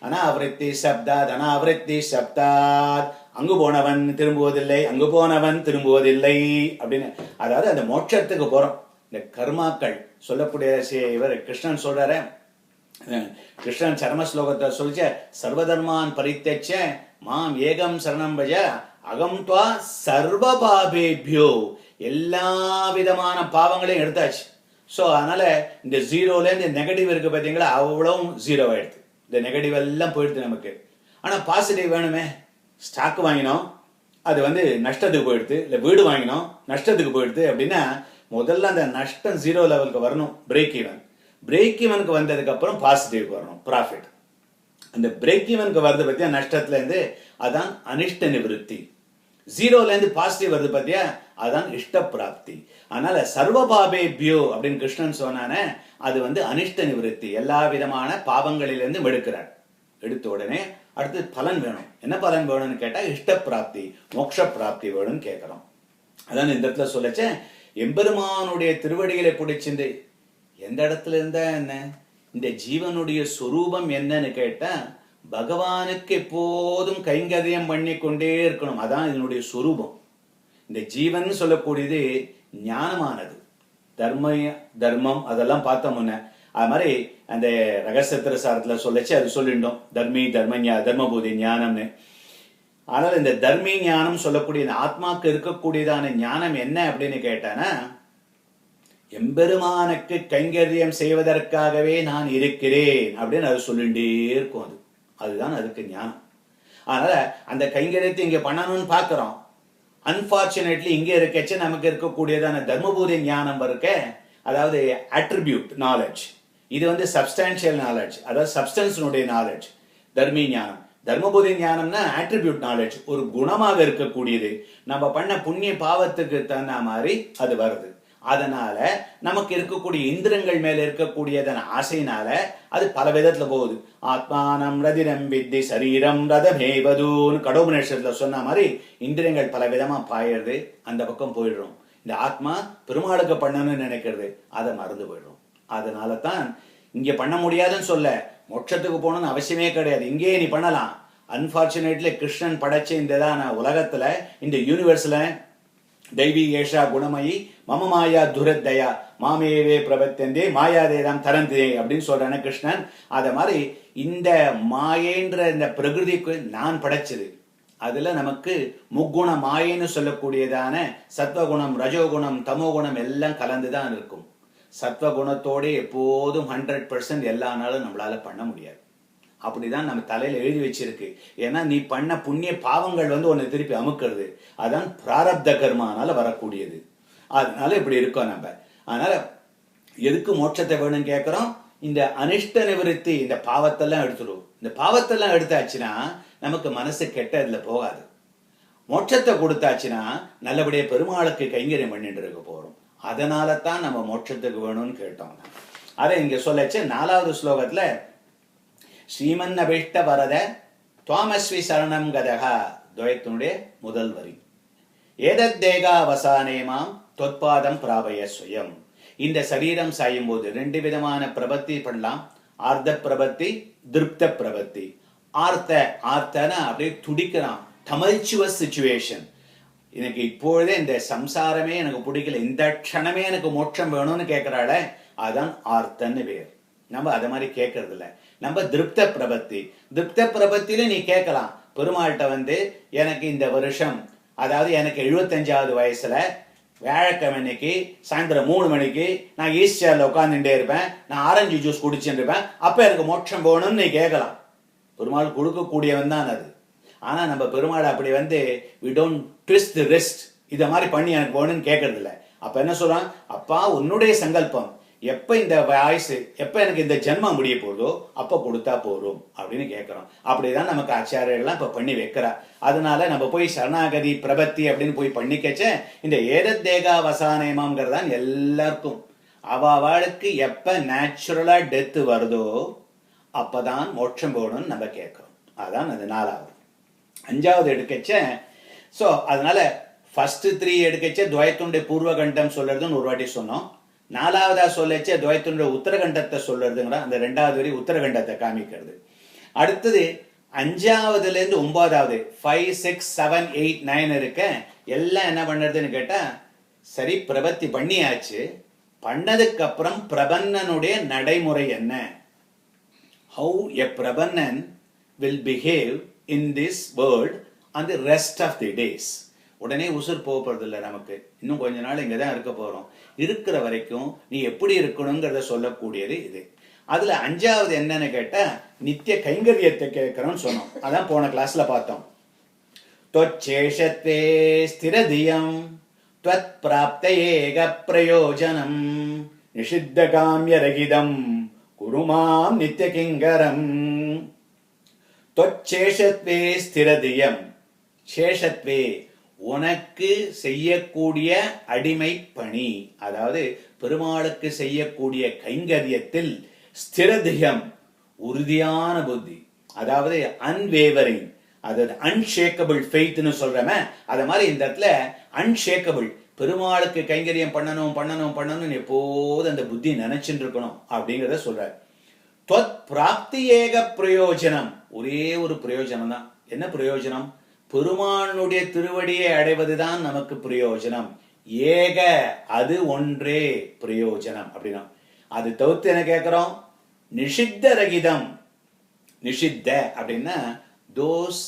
அனாவிருத்தி சப்தாத் அனாவிருத்தி சப்தாத், அங்கு போனவன் திரும்புவதில்லை அங்கு போனவன் திரும்புவதில்லை அப்படின்னு. அதாவது அந்த மோட்சத்துக்கு போறோம். இந்த கர்மாக்கள் சொல்லக்கூடிய இவர் கிருஷ்ணன் சொல்றார, கிருஷ்ணன் சரம ஸ்லோகத்தை சொல்லிச்ச சர்வதர்மான் பரித்தச்ச மாம் ஏகம் சரணம் பஜ அகம் துவா சர்வ பாபேபியோ, எல்லா விதமான பாவங்களையும் எடுத்தாச்சு. ஸோ அதனால இந்த ஜீரோலேருந்து நெகட்டிவ் இருக்கு பார்த்தீங்களா, அவ்வளவும் ஜீரோ ஆயிடுது. இந்த நெகட்டிவ் எல்லாம் போயிடுது நமக்கு. ஆனால் பாசிட்டிவ் வேணுமே. ஸ்டாக் வாங்கினோம், அது வந்து நஷ்டத்துக்கு போயிடுது. இல்லை வீடு வாங்கினோம், நஷ்டத்துக்கு போயிடுது. அப்படின்னா முதல்ல அந்த நஷ்டம் ஜீரோ லெவலுக்கு வரணும். பிரேக் ஈவன், பிரேக் ஈவனுக்கு வந்ததுக்கு அப்புறம் பாசிட்டிவ் வரணும், ப்ராஃபிட். அந்த பிரேக் ஈவனுக்கு வருது பத்தியா நஷ்டத்துல இருந்து, அதான் அனிஷ்ட நிவர்த்தி. ஜீரோல இருந்து பாசிட்டிவ் வருது பத்தியா, அதான் இஷ்ட பிராப்தி. அதனால சர்வபாபேபியோ அப்படின்னு கிருஷ்ணன் சொன்னானே, அது வந்து அனிஷ்ட நிவர்த்தி. எல்லா விதமான பாவங்களிலிருந்து எடுக்கிறார். எடுத்த உடனே அடுத்து பலன் வேணும். என்ன பலன் வேணும்னு கேட்டா இஷ்ட பிராப்தி, மோட்ச பிராப்தி வேணும்னு கேட்கிறோம். அதான் இந்த இடத்துல சொல்லச்ச எம்பெருமானுடைய திருவடிகளை பிடிச்சிருந்து எந்த இடத்துல இருந்தா என்ன, இந்த ஜீவனுடைய சொரூபம் என்னன்னு கேட்டா பகவானுக்கு எப்போதும் கைங்கரியம் பண்ணி கொண்டே இருக்கணும். அதான் இதனுடைய சொரூபம். இந்த ஜீவன் சொல்லக்கூடியது ஞானமானது. தர்மம் அதெல்லாம் பார்த்த முன்ன அது மாதிரி அந்த ரகசியத்திர சாரத்துல சொல்லச்சு அது சொல்லிட்டோம், தர்மபூதி ஞானம்னு. ஆனால் இந்த தர்மி ஞானம் சொல்லக்கூடிய ஆத்மாக்கு இருக்கக்கூடியதான ஞானம் என்ன அப்படின்னு கேட்டானா, எம்பெருமானுக்கு கைங்கரியம் செய்வதற்காகவே நான் இருக்கிறேன் அப்படின்னு அது சொல்லிட்டே இருக்கும். அதுதான் அதுக்கு ஞானம். அதனால அந்த கைங்கரியத்தை இங்க பண்ணணும்னு பாக்குறோம். அன்பார்ச்சுனேட்லி இங்க இருக்கச்ச நமக்கு இருக்கக்கூடியதான தர்மபூதி ஞானம் இருக்க, அதாவது அட்ரிபியூட் நாலேஜ். இது வந்து சப்ஸ்டான்சியல் நாலேஜ், அதாவது சப்ஸ்டன்ஸினுடைய நாலேஜ். தர்மி ஞானம், தர்மபூதி ஞானம்னா ஆட்ரிபியூட் நாலேஜ், ஒரு குணமாக இருக்கக்கூடியது. நம்ம பண்ண புண்ணிய பாவத்துக்கு தகுந்த மாதிரி அது வருது. அதனால நமக்கு இருக்கக்கூடிய இந்திரங்கள் மேல இருக்கக்கூடியதன் ஆசையினால அது பல விதத்துல போகுது. ஆத்மானம் ரதிரம் வித்தி சரீரம் ரதமேவதூன்னு கடோபநிஷத்துல சொன்ன மாதிரி இந்திரியங்கள் பல விதமா பாயிடுது, அந்த பக்கம் போயிடுறோம். இந்த ஆத்மா பெருமாளுக்கு பண்ணணும்னு நினைக்கிறது, அதை மறந்து போயிடுறோம். அதனால தான் இங்க பண்ண முடியாதுன்னு சொல்ல, மோட்சத்துக்கு போகணும்னு அவசியமே கிடையாது, இங்கேயே நீ பண்ணலாம். அன்பார்ச்சுனேட்லி கிருஷ்ணன் படைச்ச இந்த உலகத்துல இந்த யூனிவர்ஸ்ல தெய்வீ ஏஷா குணமயி மம மாயா துரத்தயா மாமேவே பிரபத்தந்தே மாயாதேதாம் தரந்தே அப்படின்னு சொல்றான கிருஷ்ணன். அத மாதிரி இந்த மாயேன்ற இந்த பிரகிருதிக்கு நான் படைச்சது. அதுல நமக்கு முக்குண மாயைன்னு சொல்லக்கூடியதான சத்வகுணம், ரஜோகுணம், தமோகுணம் எல்லாம் கலந்துதான் இருக்கும். சத்வகுணத்தோட எப்போதும் 100% எல்லா நாளும் நம்மளால பண்ண முடியாது. அப்படிதான் நம்ம தலையில எழுதி வச்சிருக்கு. ஏன்னா நீ பண்ண புண்ணிய பாவங்கள் வந்து உன்னை திருப்பி அமுக்கிறது. அதான் பிராரப்த கர்மானால வரக்கூடியது. அதனால இப்படி இருக்கோம் நம்ம. அதனால எதுக்கு மோட்சத்தை வேணும்னு கேட்கிறோம், இந்த அனிஷ்ட நிவர்த்தி, இந்த பாவத்தெல்லாம் எடுத்துடும். இந்த பாவத்தெல்லாம் எடுத்தாச்சுன்னா நமக்கு மனசு கெட்டதுல போகாது. மோட்சத்தை கொடுத்தாச்சுன்னா நல்லபடியா பெருமாளுக்கு கைங்கரியம் பண்ணிட்டு இருக்க போறோம். அதனால தான் நம்ம மோட்சத்துக்கு வேணும்னு கேட்டோம். அதை இங்க சொல்லச்சு 4வது ஸ்லோகத்துல ஸ்ரீமன் அபிஷ்ட வரத துவாமஸ்வி சரணம் கதகா, துவயத்தினுடைய முதல் வரி. ஏதத் தேகா வசானேமாம் தொற்பாதம் பிராபய ஸ்வயம். இந்த சரீரம் சாயும் போது 2 விதமான பிரபத்தி பண்ணலாம். ஆர்த்த பிரபத்தி, திருப்த பிரபத்தி. ஆர்த்தனா அப்படியே துடிக்கிறான், டமல்ச்சுவஸ் சிச்சுவேஷன். எனக்கு இப்பொழுதே இந்த சம்சாரமே எனக்கு பிடிக்கல, இந்த க்ஷணமே எனக்கு மோட்சம் வேணும்னு கேட்கிறாள, அதான் ஆர்த்தன்னு பேர். நம்ம அதை மாதிரி கேட்கறது இல்ல. நம்ம திருப்த பிரபத்தி. திருப்த பிரபத்தில நீ கேட்கலாம், பெருமாள்கிட்ட வந்து எனக்கு இந்த வருஷம், அதாவது எனக்கு 75வது வயசுல வியாழக்கிழமைக்கு சாயந்தரம் 3 மணிக்கு நான் ஈஸ்டர்ல உட்காந்துட்டே இருப்பேன், நான் ஆரஞ்சு ஜூஸ் குடிச்சுட்டு இருப்பேன், அப்ப எனக்கு மோட்சம் போகணும்னு நீ கேட்கலாம். பெருமாள் கொடுக்கக்கூடியவன் தான் அது. ஆனா நம்ம பெருமாள் அப்படி வந்து we don't twist the wrist இத மாதிரி பண்ணி எனக்கு போகணும்னு கேட்கறது இல்லை. அப்ப என்ன சொல்றான், அப்பா உன்னுடைய சங்கல்பம், எப்ப இந்த வயசு, எப்ப எனக்கு இந்த ஜென்மம் முடிய போதோ அப்ப கொடுத்தா போறோம் அப்படின்னு கேட்கிறோம். அப்படிதான் நமக்கு ஆச்சாரியர்கள்லாம் இப்ப பண்ணி வைக்கிறா. அதனால நம்ம போய் சரணாகதி பிரபத்தி அப்படின்னு போய் பண்ணிக்கச்ச இந்த ஏதத்தேகா வசானயமாங்கிறதான் எல்லாருக்கும் அவளுக்கு எப்ப நேச்சுரலா டெத்து வருதோ அப்பதான் மோட்சம் போகணும்னு நம்ம கேட்கிறோம். அதான் அது 4வது. 5வது எடுக்கச்ச சோ அதனால ஃபர்ஸ்ட் 3 எடுக்கச்ச துவயத்துடைய பூர்வகண்டம் சொல்றதுன்னு ஒரு வாட்டி சொன்னோம். 4வதா சொல்லச்ச துவயத்துடைய உத்தரகண்டத்தை சொல்றதுங்கிற அந்த 2வது வரி உத்தரகண்டத்தை காமிக்கிறது. அடுத்தது 5வதுல இருந்து 9வது 5, 6, 7, 8, 9 இருக்க எல்லாம் என்ன பண்றதுன்னு கேட்டா, சரி பிரபத்தி பண்ணியாச்சு, பண்ணதுக்கு அப்புறம் பிரபன்னனுடைய நடைமுறை என்ன, how a பிரபன்னன் will behave in this world on the rest of the days. உடனே உசுர் போகிறது இல்லை, நமக்கு இன்னும் கொஞ்ச நாள் இங்கே தான் இருக்க போறோம், இருக்கிற வரைக்கும் நீ எப்படி இருக்கணுங்கிறத சொல்லக்கூடியது இது. அதுல 5வது என்னன்னு கேட்டா நித்திய கைங்கரியத்தை கேட்கிறோம்னு சொன்னோம். அதான் போன கிளாஸ்ல பார்த்தோம். त्वच्छेषत्वे स्थिरधियं त्वत्प्राप्तयेग प्रयोजनं निषिद्धकाम्यरहितं कुरु मां नित्यकिङ्करम्. त्वच्छेषत्वे स्थिरधियं, சேஷத்வே உனக்கு செய்யக்கூடிய அடிமை பணி, அதாவது பெருமாளுக்கு செய்யக்கூடிய கைங்கரியத்தில் ஸ்திரதியம் உறுதியான புத்தி, அதாவது அன்வேவரிங், அதாவது அன்ஷேக்கபிள் ஃபெய்த்னு சொல்றமே அத மாதிரி இந்த இடத்துல அன்ஷேக்கபிள், பெருமாளுக்கு கைங்கரியம் பண்ணணும் பண்ணணும் பண்ணணும் எப்போது அந்த புத்தி நினைச்சுட்டு இருக்கணும் அப்படிங்கிறத சொல்றாரு. தொத் பிராப்தி ஏக பிரயோஜனம், ஒரே ஒரு பிரயோஜனம் தான். என்ன பிரயோஜனம்? பெருமானுடைய திருவடியை அடைவதுதான் நமக்கு பிரயோஜனம். ஏக, அது ஒன்றே பிரயோஜனம் அப்படின்னா. அது தவிர்த்து என்ன கேட்கிறோம்? நிஷித்த ரகிதம். நிஷித்த அப்படின்னா those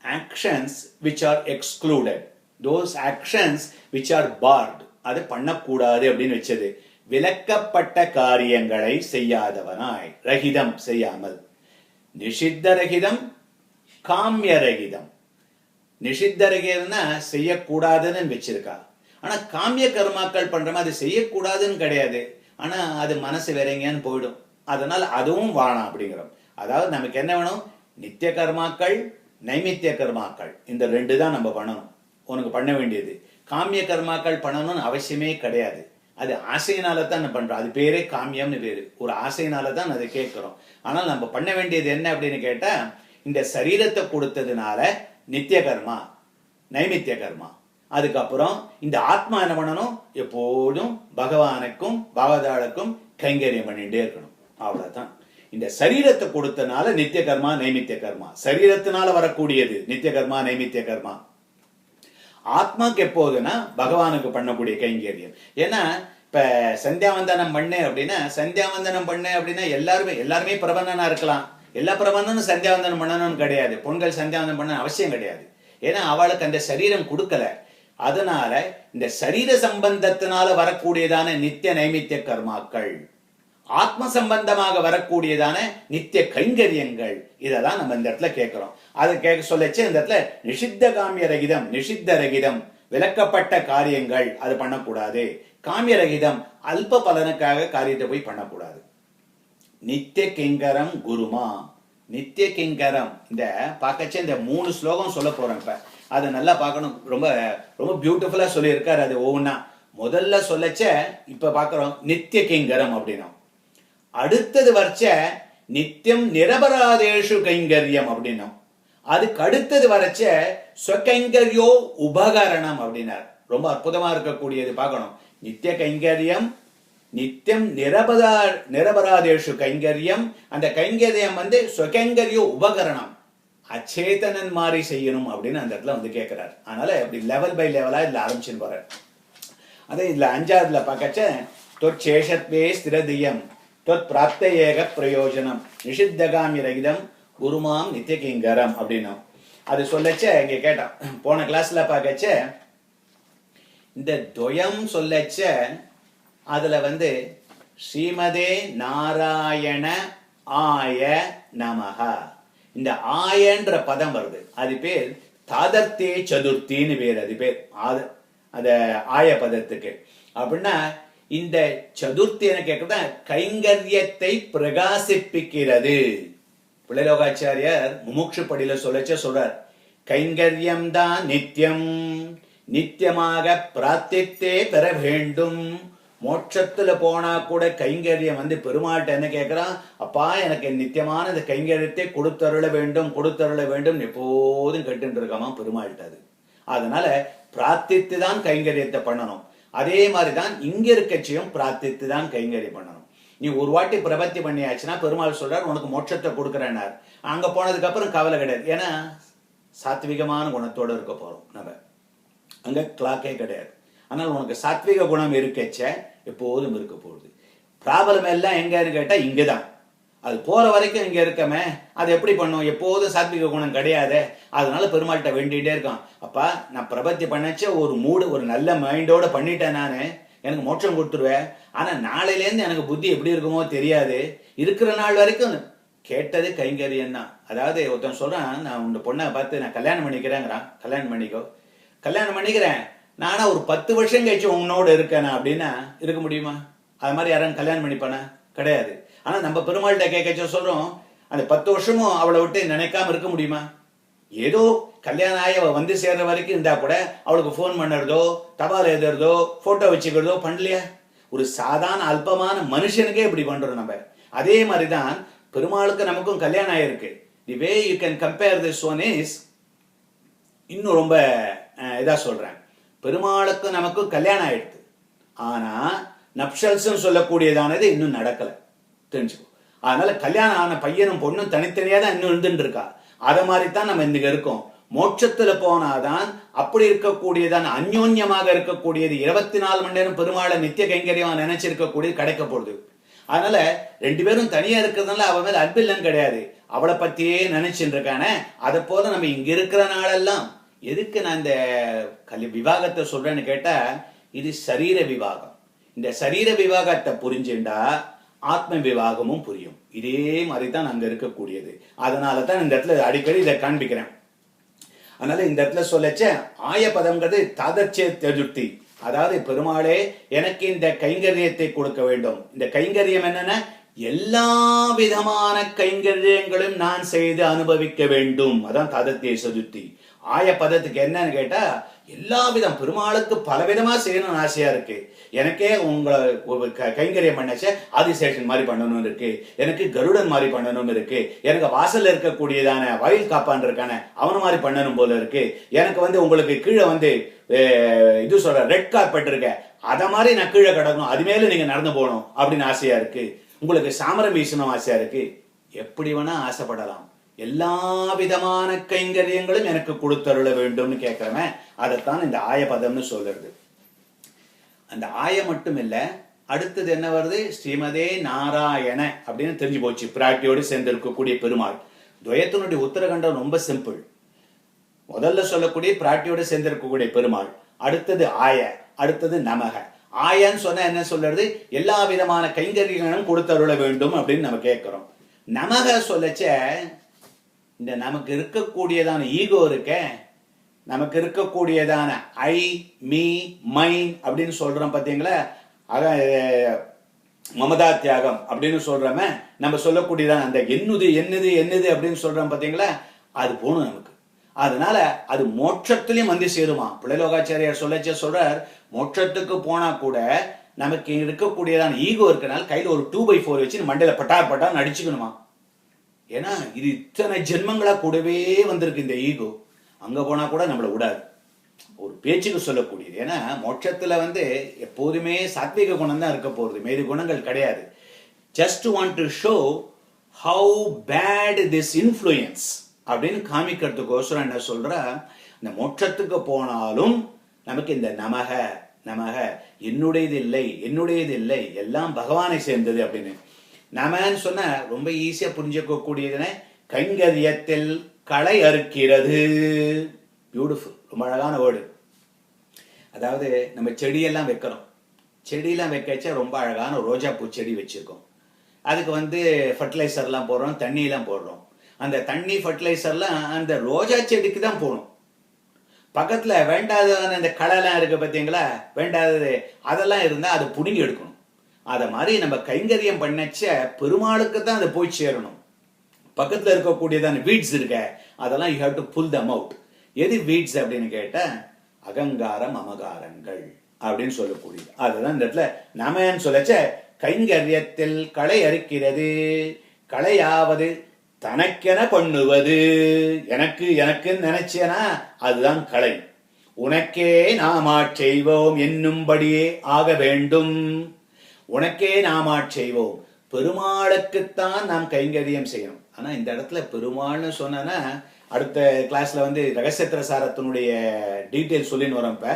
actions which are excluded, those actions which are barred, அது பண்ணக்கூடாது அப்படின்னு வச்சது. விலக்கப்பட்ட காரியங்களை செய்யாதவனாய், ரகிதம் செய்யாமல். நிஷித்த ரகிதம், காமிய ரகிதம். நிஷித்த ரகிதம்னா செய்யக்கூடாதுன்னு வச்சிருக்கா. ஆனா காமிய கர்மாக்கள் பண்றோம், அது செய்யக்கூடாதுன்னு கிடையாது, ஆனா அது மனசு வேறங்கன்னு போயிடும், அதனால அதுவும் வாணாம் அப்படிங்கிறோம். அதாவது நமக்கு என்ன வேணும்? நித்திய கர்மாக்கள், நைமித்திய கர்மாக்கள், இந்த 2 தான் நம்ம பண்ணணும். உனக்கு பண்ண வேண்டியது காமிய கர்மாக்கள் பண்ணணும்னு அவசியமே கிடையாது. அது ஆசையினால தான் பண்றோம், அது பேரே காமியம்னு பேரு, ஒரு ஆசையினால தான் அதை கேட்கிறோம். ஆனால் நம்ம பண்ண வேண்டியது என்ன அப்படின்னு கேட்டா, இந்த சரீரத்தை கொடுத்ததுனால நித்திய கர்மா, நைமித்திய கர்மா, அதுக்கப்புறம் இந்த ஆத்மா என்ன பண்ணணும்? எப்போதும் பகவானுக்கும் பகவதாளுக்கும் கைங்கரியம் பண்ணிட்டே இருக்கணும். அவ்வளவுதான். இந்த சரீரத்தை கொடுத்தனால நித்திய கர்மா நைமித்திய கர்மா, சரீரத்தினால வரக்கூடியது நித்திய கர்மா நைமித்திய கர்மா. ஆத்மாக்கு எப்போதுன்னா பகவானுக்கு பண்ணக்கூடிய கைங்கரியம். ஏன்னா இப்ப சந்தியாவந்தனம் பண்ணேன் அப்படின்னா, சந்தியாவந்தனம் பண்ணேன் அப்படின்னா எல்லாருமே பிரபந்தனா இருக்கலாம். எல்லா பிரபந்தனும் சந்தியாவந்தனம் பண்ணணும்னு கிடையாது, பொண்கள் சந்தியாவந்தனம் பண்ண அவசியம் கிடையாது. ஏன்னா அவளுக்கு அந்த சரீரம் கொடுக்கல. அதனால இந்த சரீர சம்பந்தத்தினால வரக்கூடியதான நித்திய நைமித்திய கர்மாக்கள், ஆத்ம சம்பந்தமாக வரக்கூடியதான நித்திய கைங்கரியங்கள், இதெல்லாம் நம்ம இந்த இடத்துல கேட்கிறோம். அதை கேட்க சொல்லச்சு இந்த இடத்துல நிஷித்த காமிய ரகிதம், நிஷித்த ரகிதம் விலக்கப்பட்ட காரியங்கள் அது பண்ணக்கூடாது. காமிய ரகிதம் அல்ப பலனுக்காக காரியத்தை போய் பண்ணக்கூடாது. நித்திய கிங்கரம் குருமா, நித்திய கிங்கரம். இந்த பார்க்கச்சே இந்த 3 ஸ்லோகம் சொல்ல போறேன். இப்ப அதை நல்லா பார்க்கணும், ரொம்ப ரொம்ப பியூட்டிஃபுல்லா சொல்லியிருக்காரு. அது ஒவ்வொன்னா முதல்ல சொல்லச்ச இப்ப பாக்குறோம் நித்திய கிங்கரம் அப்படின்னா. அடுத்தது வரைச்ச நித்தியம் நிரபராதேஷு கைங்கரியம் அப்படின்னா. அதுக்கு அடுத்தது வரைச்ச ஸ்வகைங்கரியோ உபகரணம் அப்படின்னார். ரொம்ப அற்புதமா இருக்கக்கூடியது பார்க்கணும். நித்திய கைங்கரியம், நித்தியம் நிரபராதேஷு கைங்கரியம். அந்த கைங்கரியம் வந்து ஸ்வகைங்கரியோ உபகரணம், அச்சேதனன் மாதிரி செய்யணும் அப்படின்னு அந்த இடத்துல வந்து கேட்கிறார். அதனால இப்படி லெவல் பை லெவலா இதுல ஆரம்பிச்சுன்னு போறார். அதே இதுல 5வதுல பார்க்கச்ச தொற்சேஷத்வே ஸ்திரதியம் தொத் பிராப்த ஏக பிரயோஜனம் நிஷித்தகாமி ரகிதம் குருமாம் நித்திய கிங்கரம் அப்படின்னா. அது சொல்லச்ச இங்க கேட்டான் போன கிளாஸ்ல பார்க்கச்ச இந்த துவயம் சொல்லச்ச அதுல வந்து ஸ்ரீமதே நாராயண ஆய நமஹ இந்த ஆயன்ற பதம் வருது, அது பேர் தாதர்த்தே சதுர்த்தின்னு பேர், அது பேர் அத ஆய பதத்துக்கு. அப்படின்னா இந்த சதுர்த்தி என்ன கேட்கறதா கைங்கரியத்தை பிரகாசிப்பிக்கிறது. பிள்ளைலோகாச்சாரியார் முமுட்சு படியில சொல்றார், கைங்கரியம் தான் நித்தியம், நித்தியமாக பிரார்த்தித்தே பெற வேண்டும். மோட்சத்துல போனா கூட கைங்கரியம் பெருமாள்கிட்ட என்ன கேட்கிறான், அப்பா எனக்கு நித்தியமான இந்த கைங்கரியத்தை கொடுத்தருள வேண்டும் கொடுத்தருள வேண்டும் எப்போதும் கேட்டு இருக்காமா பெருமாள்கிட்ட. அதனால பிரார்த்தித்து தான் கைங்கரியத்தை பண்ணணும். அதே மாதிரிதான் இங்க இருக்கச்சியும் பிரார்த்தித்து தான் கைங்கரியம் பண்ணணும். நீ ஒரு வாட்டி பிரபத்தி பண்ணியாச்சுன்னா பெருமாள் சொல்றார் உனக்கு மோட்சத்தை கொடுக்குறேன்னார். அங்க போனதுக்கு அப்புறம் கவலை கிடையாது, ஏன்னா சாத்விகமான குணத்தோட இருக்க போறோம் நம்ம, அங்க கிளாக்கே கிடையாது. ஆனால் உனக்கு சாத்விக குணம் இருக்கச்ச எப்போதும் இருக்க போகுது. ப்ராப்ளம் எல்லாம் எங்கன்னு கேட்டா இங்கதான், அது போற வரைக்கும் இங்க இருக்கமே, அது எப்படி பண்ணும், எப்போதும் சாத்விக குணம் கிடையாது. அதனால பெருமாள்கிட்ட வேண்டிகிட்டே இருக்கான், அப்பா நான் பிரபத்தி பண்ணச்ச ஒரு மூடு ஒரு நல்ல மைண்டோட பண்ணிட்டேன், நானு எனக்கு மோட்சம் கொடுத்துருவேன். ஆனா நாளையிலேருந்து எனக்கு புத்தி எப்படி இருக்குமோ தெரியாது, இருக்கிற நாள் வரைக்கும் கேட்டது கைங்கரியம் தான். அதாவது ஒருத்தன் சொல்றான், நான் உங்க பொண்ணை பார்த்து நான் கல்யாணம் பண்ணிக்கிறேங்கிறான், கல்யாணம் பண்ணிக்கோ, கல்யாணம் பண்ணிக்கிறேன், நானா ஒரு 10 வருஷம் கழிச்சு உன்னோட இருக்கேனா அப்படின்னா இருக்க முடியுமா? அது மாதிரி யாரும் கல்யாணம் பண்ணிப்பானா? கிடையாது. ஆனா நம்ம பெருமாள்கிட்ட கேட்க சொல்றோம், அந்த 10 வருஷமும் அவளை விட்டு நினைக்காம இருக்க முடியுமா? ஏதோ கல்யாணம் ஆகி அவ சேர்ற வரைக்கும் இருந்தா கூட அவளுக்கு போன் பண்ணுறதோ தபால் எழுதுறதோ போட்டோ வச்சுக்கிறதோ பண்ணலையா? ஒரு சாதாரண அல்பமான மனுஷனுக்கே இப்படி பண்றோம் நம்ம. அதே மாதிரிதான் பெருமாளுக்கு நமக்கும் கல்யாணம் ஆயிருக்கு. The way you can compare this one is, இன்னும் ரொம்ப இதா சொல்றேன், பெருமாளுக்கு நமக்கும் கல்யாணம் ஆயிடுது, ஆனா நப்ஷல்ஸ் சொல்லக்கூடியதானது இன்னும் நடக்கல, தெரிஞ்சுக்கோ. அதனால கல்யாணம் ஆன பையனும் பொண்ணும் தனித்தனியா தான் இன்னும் இருந்துட்டு இருக்கா. அத மாதிரி தான் நம்ம இங்க இருக்கோம். மோட்சத்துல போனாதான் அப்படி இருக்கக்கூடியதான் அந்யோன்யமாக இருக்கக்கூடியது, 24 மணி நேரம் பெருமாளை நித்திய கைங்கரியமா நினைச்சிருக்கக்கூடியது கிடைக்க போகுது. அதனால 2 பேரும் தனியா இருக்கிறதுனால அவ மேல அன்பில்லைன்னு கிடையாது, அவளை பத்தியே நினைச்சுட்டு இருக்கானே. அதை போல நம்ம இங்க இருக்கிற நாளெல்லாம் எதுக்கு நான் இந்த விவாகத்தை சொல்றேன்னு கேட்டா, இது சரீர விவாகம். இந்த சரீர விவாகத்தை புரிஞ்சுண்டா ஆத்ம விவாகமும் புரியும். இதே மாதிரி தான் அங்க இருக்கக்கூடியது. அதனால தான் இந்த இடத்துல அடிக்கடி இதை காண்பிக்கிறேன். அதனால இந்த இடத்துல சொல்லச்ச ஆய பதம்ங்கிறது தாதர்ச்சே சதுர்த்தி, அதாவது பெருமாளே எனக்கு இந்த கைங்கரியத்தை கொடுக்க வேண்டும். இந்த கைங்கரியம் என்னன்னா எல்லா விதமான கைங்கரியங்களும் நான் செய்து அனுபவிக்க வேண்டும், அதான் தாதர்ச்சே சதுர்த்தி. ஆய பதத்துக்கு என்னன்னு கேட்டா எல்லா விதம் பெருமாளுக்கு பலவிதமா செய்யணும்னு ஆசையா இருக்கு. எனக்கே உங்களை கைங்கரியம் பண்ணச்ச ஆதிசேஷன் மாதிரி பண்ணணும்னு இருக்கு, எனக்கு கருடன் மாதிரி பண்ணணும் இருக்கு, எனக்கு வாசல்ல இருக்கக்கூடியதான வயல் காப்பான் இருக்கான அவன மாதிரி பண்ணணும் போல இருக்கு, எனக்கு உங்களுக்கு கீழே இது சொல்ற ரெட் கார்பெட் இருக்க அத மாதிரி நான் கீழே கிடக்கணும், அது மேல நீங்க நடந்து போகணும் அப்படின்னு ஆசையா இருக்கு, உங்களுக்கு சாமரம் வீசணும் ஆசையா இருக்கு. எப்படி வேணா ஆசைப்படலாம், எல்லா விதமான கைங்கரியங்களும் எனக்கு கொடுத்தருள வேண்டும்னு கேட்கிறவன் அதைத்தான் இந்த ஆய பதம்னு சொல்றது. அந்த ஆய மட்டும் இல்ல, அடுத்தது என்ன வருது, ஸ்ரீமதே நாராயண அப்படின்னு தெரிஞ்சு போச்சு. பிராட்டியோடு சேர்ந்து இருக்கக்கூடிய பெருமாள். துவயத்தினுடைய உத்தரகண்டம் ரொம்ப சிம்பிள். முதல்ல சொல்லக்கூடிய பிராட்டியோடு சேர்ந்து இருக்கக்கூடிய பெருமாள், அடுத்தது ஆய, அடுத்தது நமக. ஆயன்னு சொன்ன என்ன சொல்றது, எல்லா விதமான கைங்கரியங்களும் கொடுத்தருள வேண்டும் அப்படின்னு நம்ம கேட்கிறோம். நமக சொல்லச்ச இந்த நமக்கு இருக்கக்கூடியதான ஈகோ இருக்க, நமக்கு இருக்கக்கூடியதான ஐ மீ மைன் அப்படின்னு சொல்றோம் பாத்தீங்களா, மமதா தியாகம் அப்படின்னு சொல்றோமே, நம்ம சொல்லக்கூடியதான அந்த என்னது என்னது என்னது அப்படின்னு சொல்றோம் பாத்தீங்களா, அது போகணும் நமக்கு. அதனால அது மோட்சத்திலையும் சேருமா. பிள்ளைலோகாச்சாரியார் சொல்றார், மோட்சத்துக்கு போனா கூட நமக்கு இருக்கக்கூடியதான ஈகோ இருக்கனால கையில ஒரு 2x4 வச்சு மண்டையில பட்டார் பட்டான்னு அடிச்சுக்கணுமா. ஏன்னா இது இத்தனை ஜென்மங்களா கூடவே வந்திருக்கு இந்த ஈகோ. அங்க போனா கூட நம்மளை விடாது, ஒரு பேச்சுக்கு சொல்லக்கூடியது. ஏன்னா மோட்சத்துல எப்போதுமே சாத்விக குணம் தான் இருக்க போறது, மேது குணங்கள் கிடையாது. Just want to show how bad this influence அப்படின்னு காமிக்கிறதுக்கோசரம் என்ன சொல்ற, இந்த மோட்சத்துக்கு போனாலும் நமக்கு இந்த நமக நமக என்னுடையது இல்லை என்னுடையது இல்லை எல்லாம் பகவானை சேர்ந்தது அப்படின்னு. நமன்னு சொன்ன ரொம்ப ஈஸியா புரிஞ்சுக்கக்கூடியதுன்னு, கைங்கரியத்தில் களை அறுக்கிறது. பியூட்டிஃபுல், ரொம்ப அழகான வேர்டு. அதாவது நம்ம செடியெல்லாம் வைக்கிறோம், செடியெல்லாம் வைக்கச்சா ரொம்ப அழகான ரோஜா பூ செடி வச்சிருக்கோம். அதுக்கு ஃபர்டிலைசர்லாம் போடுறோம், தண்ணியெல்லாம் போடுறோம். அந்த தண்ணி ஃபர்டிலைசர்லாம் அந்த ரோஜா செடிக்கு தான் போகணும். பக்கத்துல வேண்டாததான அந்த களைலாம் இருக்கு பார்த்தீங்களா, வேண்டாதது அதெல்லாம் இருந்தால் அதை புடுங்கி எடுக்கணும். அதை மாதிரி நம்ம கைங்கரியம் பண்ணச்ச பெருமாளுக்கு தான் அதை போய் சேரணும். பக்கத்தில் இருக்கக்கூடியதான வீட்ஸ் இருக்க அதெல்லாம் you have to pull them out. எது வீட்ஸ் அப்படின்னு கேட்ட அகங்காரம் அமகாரங்கள் அப்படின்னு சொல்லக்கூடியது. அதுதான் இந்த இடத்துல நமன்னு சொல்லச்ச கைங்கரியத்தில் களை அறுக்கிறது. களையாவது தனக்கென பண்ணுவது. எனக்கு எனக்குன்னு நினைச்சேனா அதுதான் களை. உனக்கே நாமா செய்வோம் என்னும்படியே ஆக வேண்டும். உனக்கே நாமா செய்வோம். பெருமாளுக்குத்தான் நாம் கைங்கரியம் செய்யணும். ஆனா இந்த இடத்துல பெருமாள்னு சொன்னா அடுத்த கிளாஸ்ல ரகசியத்திர சாரத்தினுடைய டீட்டெயில் சொல்லின்னு வரோம். இப்ப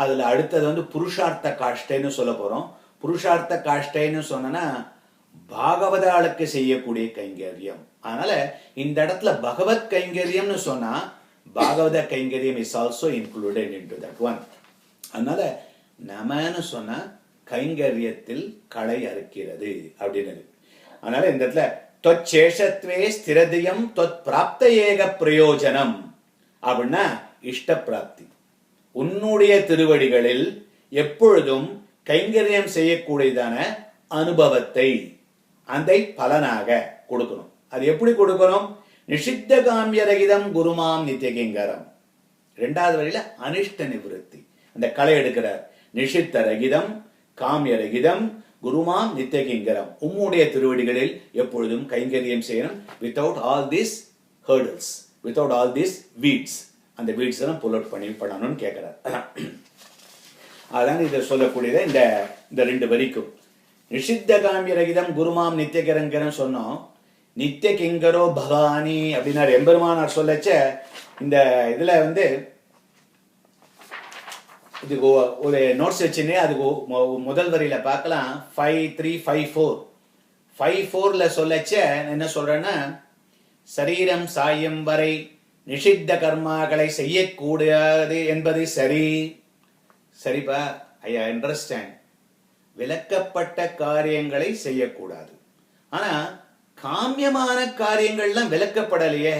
அதுல அடுத்தது புருஷார்த்த காஷ்டைன்னு சொல்ல போறோம். புருஷார்த்த காஷ்டைன்னு சொன்னா பாகவதாளுக்கு செய்யக்கூடிய கைங்கரியம். அதனால இந்த இடத்துல பகவத் கைங்கரியம்னு சொன்னா பாகவத கைங்கரியம் is also included into that one. அதனால நமன்னு சொன்னா கைங்கரியத்தில் களை அறுக்கிறது அப்படின்னு. அதனால இந்த இடத்துல தொச்சேஷத்வே ஸ்திரதியம் தொத் பிராப்த ஏக பிரயோஜனம் அப்படின்னா இஷ்ட பிராப்தி. உன்னுடைய திருவடிகளில் எப்பொழுதும் கைங்கரியம் செய்யக்கூடியதான அனுபவத்தை அந்த பலனாக கொடுக்கணும். அது எப்படி கொடுக்கணும்? நிஷித்த காமியரகிதம் குருமாம் நித்தியகிங்கரம். இரண்டாவது வரையில அனிஷ்ட நிவர்த்தி அந்த களை எடுக்கிறார். நிஷித்த ரகிதம் காமியரகிதம் குருமாம் நித்தியகிங்கரம். உம்முடைய திருவடிகளில் எப்பொழுதும் கைங்கரியம் செய்யணும். Without all this hurdles, without all this weeds. அந்த வீட்ஸ் எல்லாம் புல் அவுட் பண்ணணும்னு கேட்கிறார். அதான் இதை சொல்லக்கூடியது இந்த ரெண்டு வரிக்கும். நிஷித்த காமியரகிதம் குருமாம் நித்தியகிங்கரம் சொன்னோம். நித்திய கிங்கரோ பவானி அப்படின்னாரு எம்பெருமானார் சொல்லச்ச. இந்த இதுல இதுக்கு ஒரு நோட்ஸ் வச்சுன்னு அதுக்கு முதல் வரியில பார்க்கலாம். 5.3.5.4 5.4ல சொல்லச்ச என்ன சொல்றேன்னா, சரீரம் சாயம் வரை நிஷித்த கர்மாக்களை செய்யக்கூடாது என்பது சரி. சரிப்பா, ஐ அண்டர்ஸ்டாண்ட். விலக்கப்பட்ட காரியங்களை செய்யக்கூடாது. ஆனா காமியமான காரியங்கள்லாம் விலக்கப்படலையே,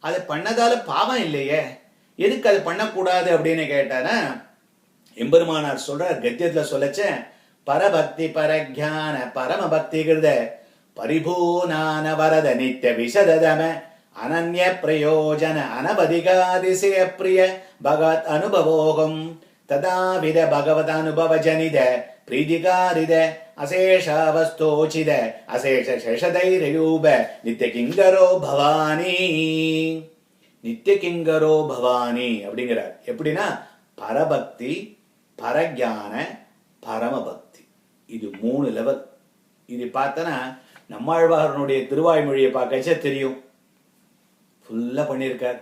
அதை பண்ணதால பாவம் இல்லையே, எதுக்கு அதை பண்ணக்கூடாது அப்படின்னு கேட்டானா எம்பெருமானார் சொல்றார் கத்தியத்துல சொல்லச்ச, பரபக்தி பரஜான பரம பக்தி கிருத பரிபூனான வரத நித்திய விசததம அனன்ய பிரயோஜன அனபதிகாதிசய பிரிய பகவத் அனுபவோகம் ததாவித பகவத் அனுபவ ஜனித பிரீதிகாரித அசேஷாவஸ்தோச்சித அசேஷ சேஷதைரூப நித்திய கிங்கரோ பவானி. நித்திய கிங்கரோ பவானி அப்படிங்கிறார். எப்படின்னா பரபக்தி, பரஜான, பரமபக்தி. இது 3 லெவல். இது பார்த்தனா நம்மாழ்வாரனுடைய திருவாய்மொழியை பார்க்கச்சே தெரியும். ஃபுல்லா பண்ணியிருக்கார்.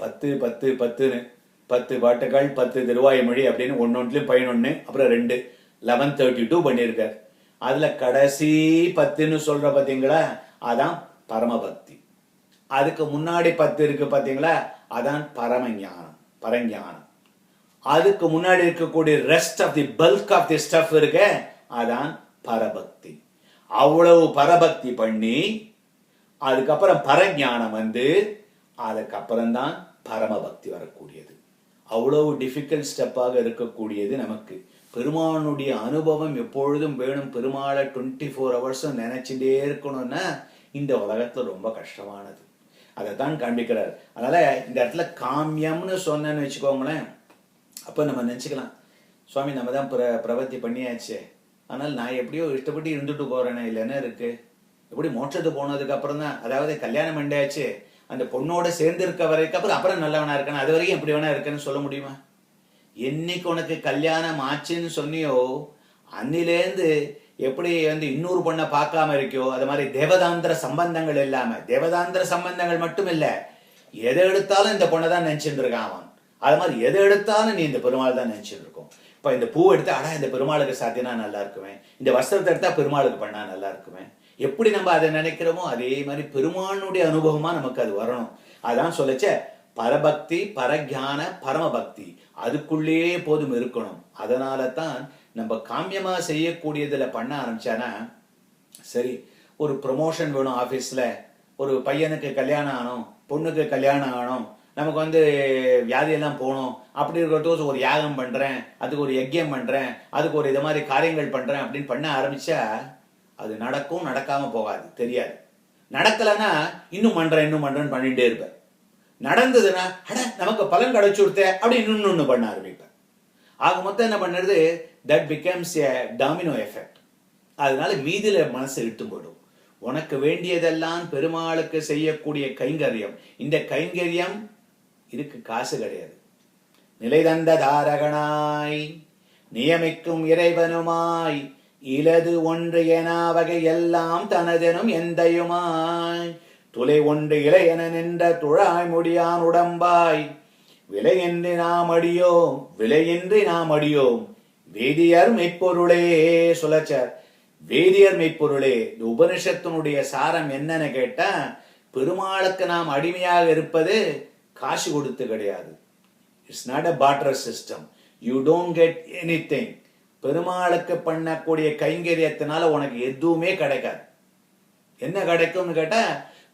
10 பாட்டுகள் 10 திருவாய்மொழி அப்படின்னு ஒன்னொன்றுலயும் 11, அப்புறம் 2 1132 பண்ணியிருக்கார். அதுல கடைசி 10ன்னு சொல்ற பாத்தீங்களா, அதான் பரமபக்தி. அதுக்கு முன்னாடி 10 இருக்கு பாத்தீங்களா, அதான் பரமஞானம், பரஞானம். அதுக்கு முன்னாடி இருக்கக்கூடிய rest of the bulk of the stuff இருக்க, அதான் பரபக்தி. அவ்வளவு பரபக்தி பண்ணி அதுக்கப்புறம் பரஞானம் அதுக்கப்புறம் தான் பரமபக்தி வரக்கூடியது. அவ்வளவு டிஃபிகல்ட் ஸ்டெப்பாக இருக்கக்கூடியது நமக்கு. பெருமானுடைய அனுபவம் எப்பொழுதும் வேணும். பெருமாளை 24 hours நினைச்சுட்டே இருக்கணும்னா இந்த உலகத்துல ரொம்ப கஷ்டமானது. அதை தான் காண்பிக்கிறார். அதனால இந்த இடத்துல காமியம்னு சொன்னேன்னு வச்சுக்கோங்களேன், அப்ப நம்ம நினைச்சுக்கலாம், சுவாமி நம்ம தான் பிரவர்த்தி பண்ணியாச்சு, ஆனால் நான் எப்படியோ இஷ்டப்பட்டு இருந்துட்டு போறேனே, இல்லை என்ன இருக்கு, எப்படி மோட்சத்துக்கு போனதுக்கு அப்புறம் தான், அதாவது கல்யாணம் பண்ணியாச்சு, அந்த பொண்ணோட சேர்ந்து இருக்க வரைக்கும் அப்புறம் நல்லவனா இருக்கானு, அது வரைக்கும் எப்படி வேணா இருக்குன்னு சொல்ல முடியுமா? என்னைக்கு உனக்கு கல்யாணம் ஆச்சுன்னு சொன்னியோ அன்னிலேருந்து எப்படி இன்னொரு பொண்ணை பார்க்காம இருக்கியோ, அது மாதிரி தேவதாந்திர சம்பந்தங்கள் இல்லாம, தேவதாந்திர சம்பந்தங்கள் மட்டும் இல்ல, எதை எடுத்தாலும் இந்த பொண்ணை தான் நினைச்சுட்டு இருக்கான் அவன். அது மாதிரி எதை எடுத்தாலும் நீ இந்த பெருமாள் தான் நினைச்சுட்டு இருக்கோம். இப்ப இந்த பூ எடுத்து அடா இந்த பெருமாளுக்கு சாத்தினா நல்லா இருக்குமே, இந்த வஸ்திரத்தை எடுத்தா பெருமாளுக்கு பண்ணா நல்லா இருக்குமே, எப்படி நம்ம அதை நினைக்கிறோமோ அதே மாதிரி பெருமாளுடைய அனுபவமா நமக்கு அது வரணும். அதான் சொல்லச்ச பரபக்தி, பரஜான, பரமபக்தி அதுக்குள்ளே போதும் இருக்கணும். அதனால தான் நம்ம காமியமா செய்யக்கூடியதுல பண்ண ஆரம்பிச்சானா, சரி ஒரு ப்ரொமோஷன் வேணும் ஆபீஸ்ல, ஒரு பையனுக்கு கல்யாணம் ஆகணும், பொண்ணுக்கு கல்யாணம் ஆகணும், நமக்கு வியாதியெல்லாம் போகணும், அப்படி இருக்கிறது ஒரு யாகம் பண்றேன், அதுக்கு ஒரு யஜ்யம் பண்றேன், அதுக்கு ஒரு இது மாதிரி காரியங்கள் பண்றேன் அப்படின்னு பண்ண ஆரம்பிச்சா அது நடக்கும், நடக்காம போகாது, தெரியாது. நடக்கலைன்னா இன்னும் பண்றேன்னு பண்ணிட்டே இருப்பேன். நடந்ததுன்னா நமக்கு பலன் கிடைச்சுடுத்த அப்படி இன்னொன்னு பண்ண ஆரம்பிப்பேன். ஆக மொத்தம் என்ன பண்ணுறது, தட் பிகம்ஸ் எ டாமினோ எஃபெக்ட். அதனால மீதில மனசு இட்டு போடும். உனக்கு வேண்டியதெல்லாம் பெருமாளுக்கு செய்யக்கூடிய கைங்கரியம். இந்த கைங்கரியம் இதுக்கு காசு கிடையாது. நிலைதந்த தாரகனாய் நியமிக்கும் இறைவனுமாய் இலது ஒன்று என வகை எல்லாம் தனதெனும் எந்தையுமாய் துளை ஒன்று இளையன நின்ற துழாய் முடியான் உடம்பாய் விலையின்றி நாம் அடியோம் வேதியர் மெய்ப்பொருளே. சொல்லச்சார், வேதியர் மெய்ப்பொருளே. இந்த உபனிஷத்தினுடைய சாரம் என்னன்னு கேட்டா, பெருமாளுக்கு நாம் அடிமையாக இருப்பது காசு கொடுத்து கிடையாது. It's not a barter system. You don't get anything. பெருமாளுக்கு பண்ணக்கூடிய கைங்கரியத்தினால உனக்கு எதுவுமே கிடைக்காது. என்ன கிடைக்கும்னு கேட்டா,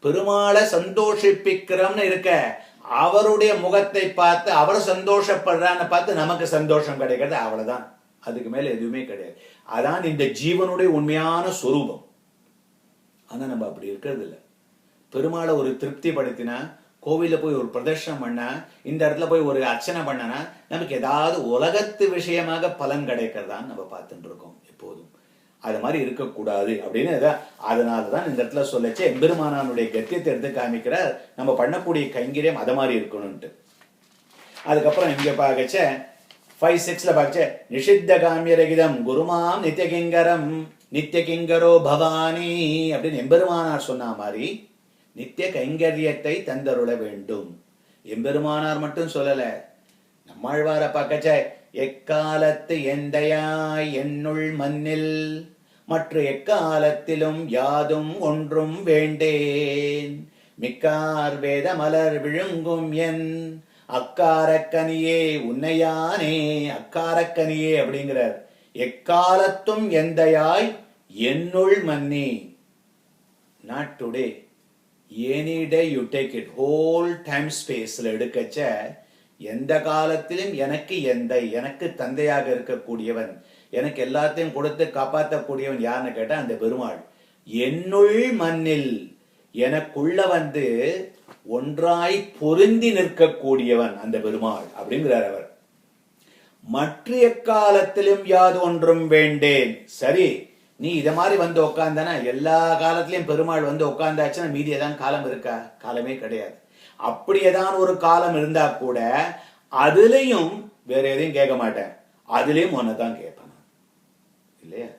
பெருமாளை சந்தோஷிப்பிக்கிறோம்னு இருக்க, அவருடைய முகத்தை பார்த்து அவர் சந்தோஷப்படுறான்னு பார்த்து நமக்கு சந்தோஷம் கிடைக்கிறது, அவ்வளவுதான். அதுக்கு மேல எதுவுமே கிடையாது. அதான் இந்த ஜீவனுடைய உண்மையான சொரூபம். ஆனா நம்ம அப்படி இருக்கிறது இல்லை. பெருமாளை ஒரு திருப்தி படுத்தினா, கோவில போய் ஒரு பிரதர்ஷனம் பண்ணா, இந்த இடத்துல போய் ஒரு அர்ச்சனை பண்ணனா நமக்கு ஏதாவது உலகத்து விஷயமாக பலன் கிடைக்கிறதான்னு நம்ம பார்த்துட்டு இருக்கோம் எப்போதும். அது மாதிரி இருக்கக்கூடாது அப்படின்னு. அதனாலதான் இந்த இடத்துல சொல்லச்சு எம்பெருமானானுடைய கத்தியத்தை எடுத்து காமிக்கிறார். நம்ம பண்ணக்கூடிய கைங்கரியம் அதை மாதிரி இருக்கணும்ட்டு. அதுக்கப்புறம் இங்க பார்க்கச்ச 5-6 பார்க்கச்ச நிஷித்த காமியரகிதம் குருமாம் நித்தியகிங்கரம் நித்தியகிங்கரோ பவானி அப்படின்னு எம்பெருமானார் சொன்ன மாதிரி நித்திய கைங்கரியத்தை தந்தருள வேண்டும். எம்பெருமானார் மட்டும் சொல்லல, நம்மாழ்வார பார்க்கச்ச எக்காலத்து எந்தையாய் என்னுள் மண்ணில் மற்ற எக்காலத்திலும் யாதும் ஒன்றும் வேண்டேன் மிக்கார் வேத மலர் விழுங்கும் என் அக்காரக்கனியே உன்னையானே. அக்காரக்கனியே அப்படிங்கிறார். எக்காலத்தும் எந்தையாய் என்னுள் மன்னி. Not today, any day you take it. Whole time ஸ்பேஸ்ல எடுக்கச்ச எந்த காலத்திலும் எனக்கு தந்தையாக இருக்கக்கூடியவன், எனக்கு எல்லாத்தையும் கொடுத்து காப்பாற்றக்கூடியவன் யாருன்னு கேட்டா அந்த பெருமாள். என்னுள் மண்ணில் எனக்குள்ள ஒன்றாய் பொருந்தி நிற்கக்கூடியவன் அந்த பெருமாள் அப்படிங்கிறார் அவர். மற்ற எக்காலத்திலும் யாது ஒன்றும் வேண்டேன். சரி, நீ இத மாதிரி உட்கார்ந்தானா எல்லா காலத்திலயும் பெருமாள் உட்கார்ந்தாச்சுன்னா மீதி ஏதான் காலம் இருக்கா? காலமே கிடையாது. அப்படியேதான் ஒரு காலம் இருந்தா கூட அதுலயும் வேற எதையும் கேட்க மாட்டேன், அதுலயும் ஒன்னதான் கேட்பேன் இல்லையா?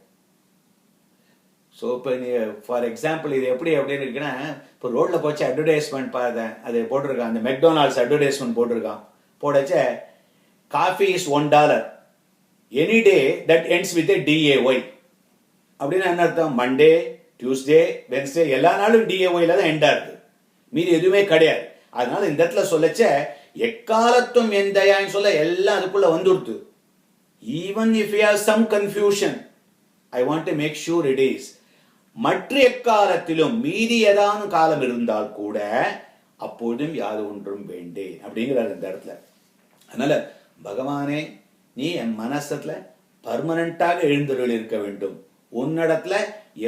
ஸோ இப்போ நீ ஃபார் எக்ஸாம்பிள் இது எப்படி இருக்குன்னா, இப்போ ரோட்ல போச்சு அட்வர்டைஸ்மெண்ட் பார்த்தேன், அது போட்டிருக்கான், அந்த மெக்டொனால்ட்ஸ் அட்வர்டைஸ்மெண்ட் போட்டிருக்கான். போடச்ச coffee is $1 any day that ends with DAY. அப்படின்னா என்ன அர்த்தம்? மண்டே, டியூஸ்டே, வென்ஸ்டே எல்லா நாளும் DAYல தான் எண்டா இருக்கு, மீதி எதுவுமே கிடையாது. அதனால இந்த இடத்துல சொல்லச்ச எக்காலத்தும் எந்தையான்னு சொல்ல எல்லாம் அதுக்குள்ள வந்துடுத்து. Even if you have some confusion, I want to make sure it is. மற்ற எக்காலத்திலும் மீதி ஏதாவது காலம் இருந்தால் கூட அப்போதும் யாது ஒன்றும் வேண்டேன் அப்படிங்கிறார் இந்த இடத்துல. அதனால பகவானே, நீ என் மனசத்துல பர்மனண்டாக எழுந்தருள் இருக்க வேண்டும். உன்னிடத்துல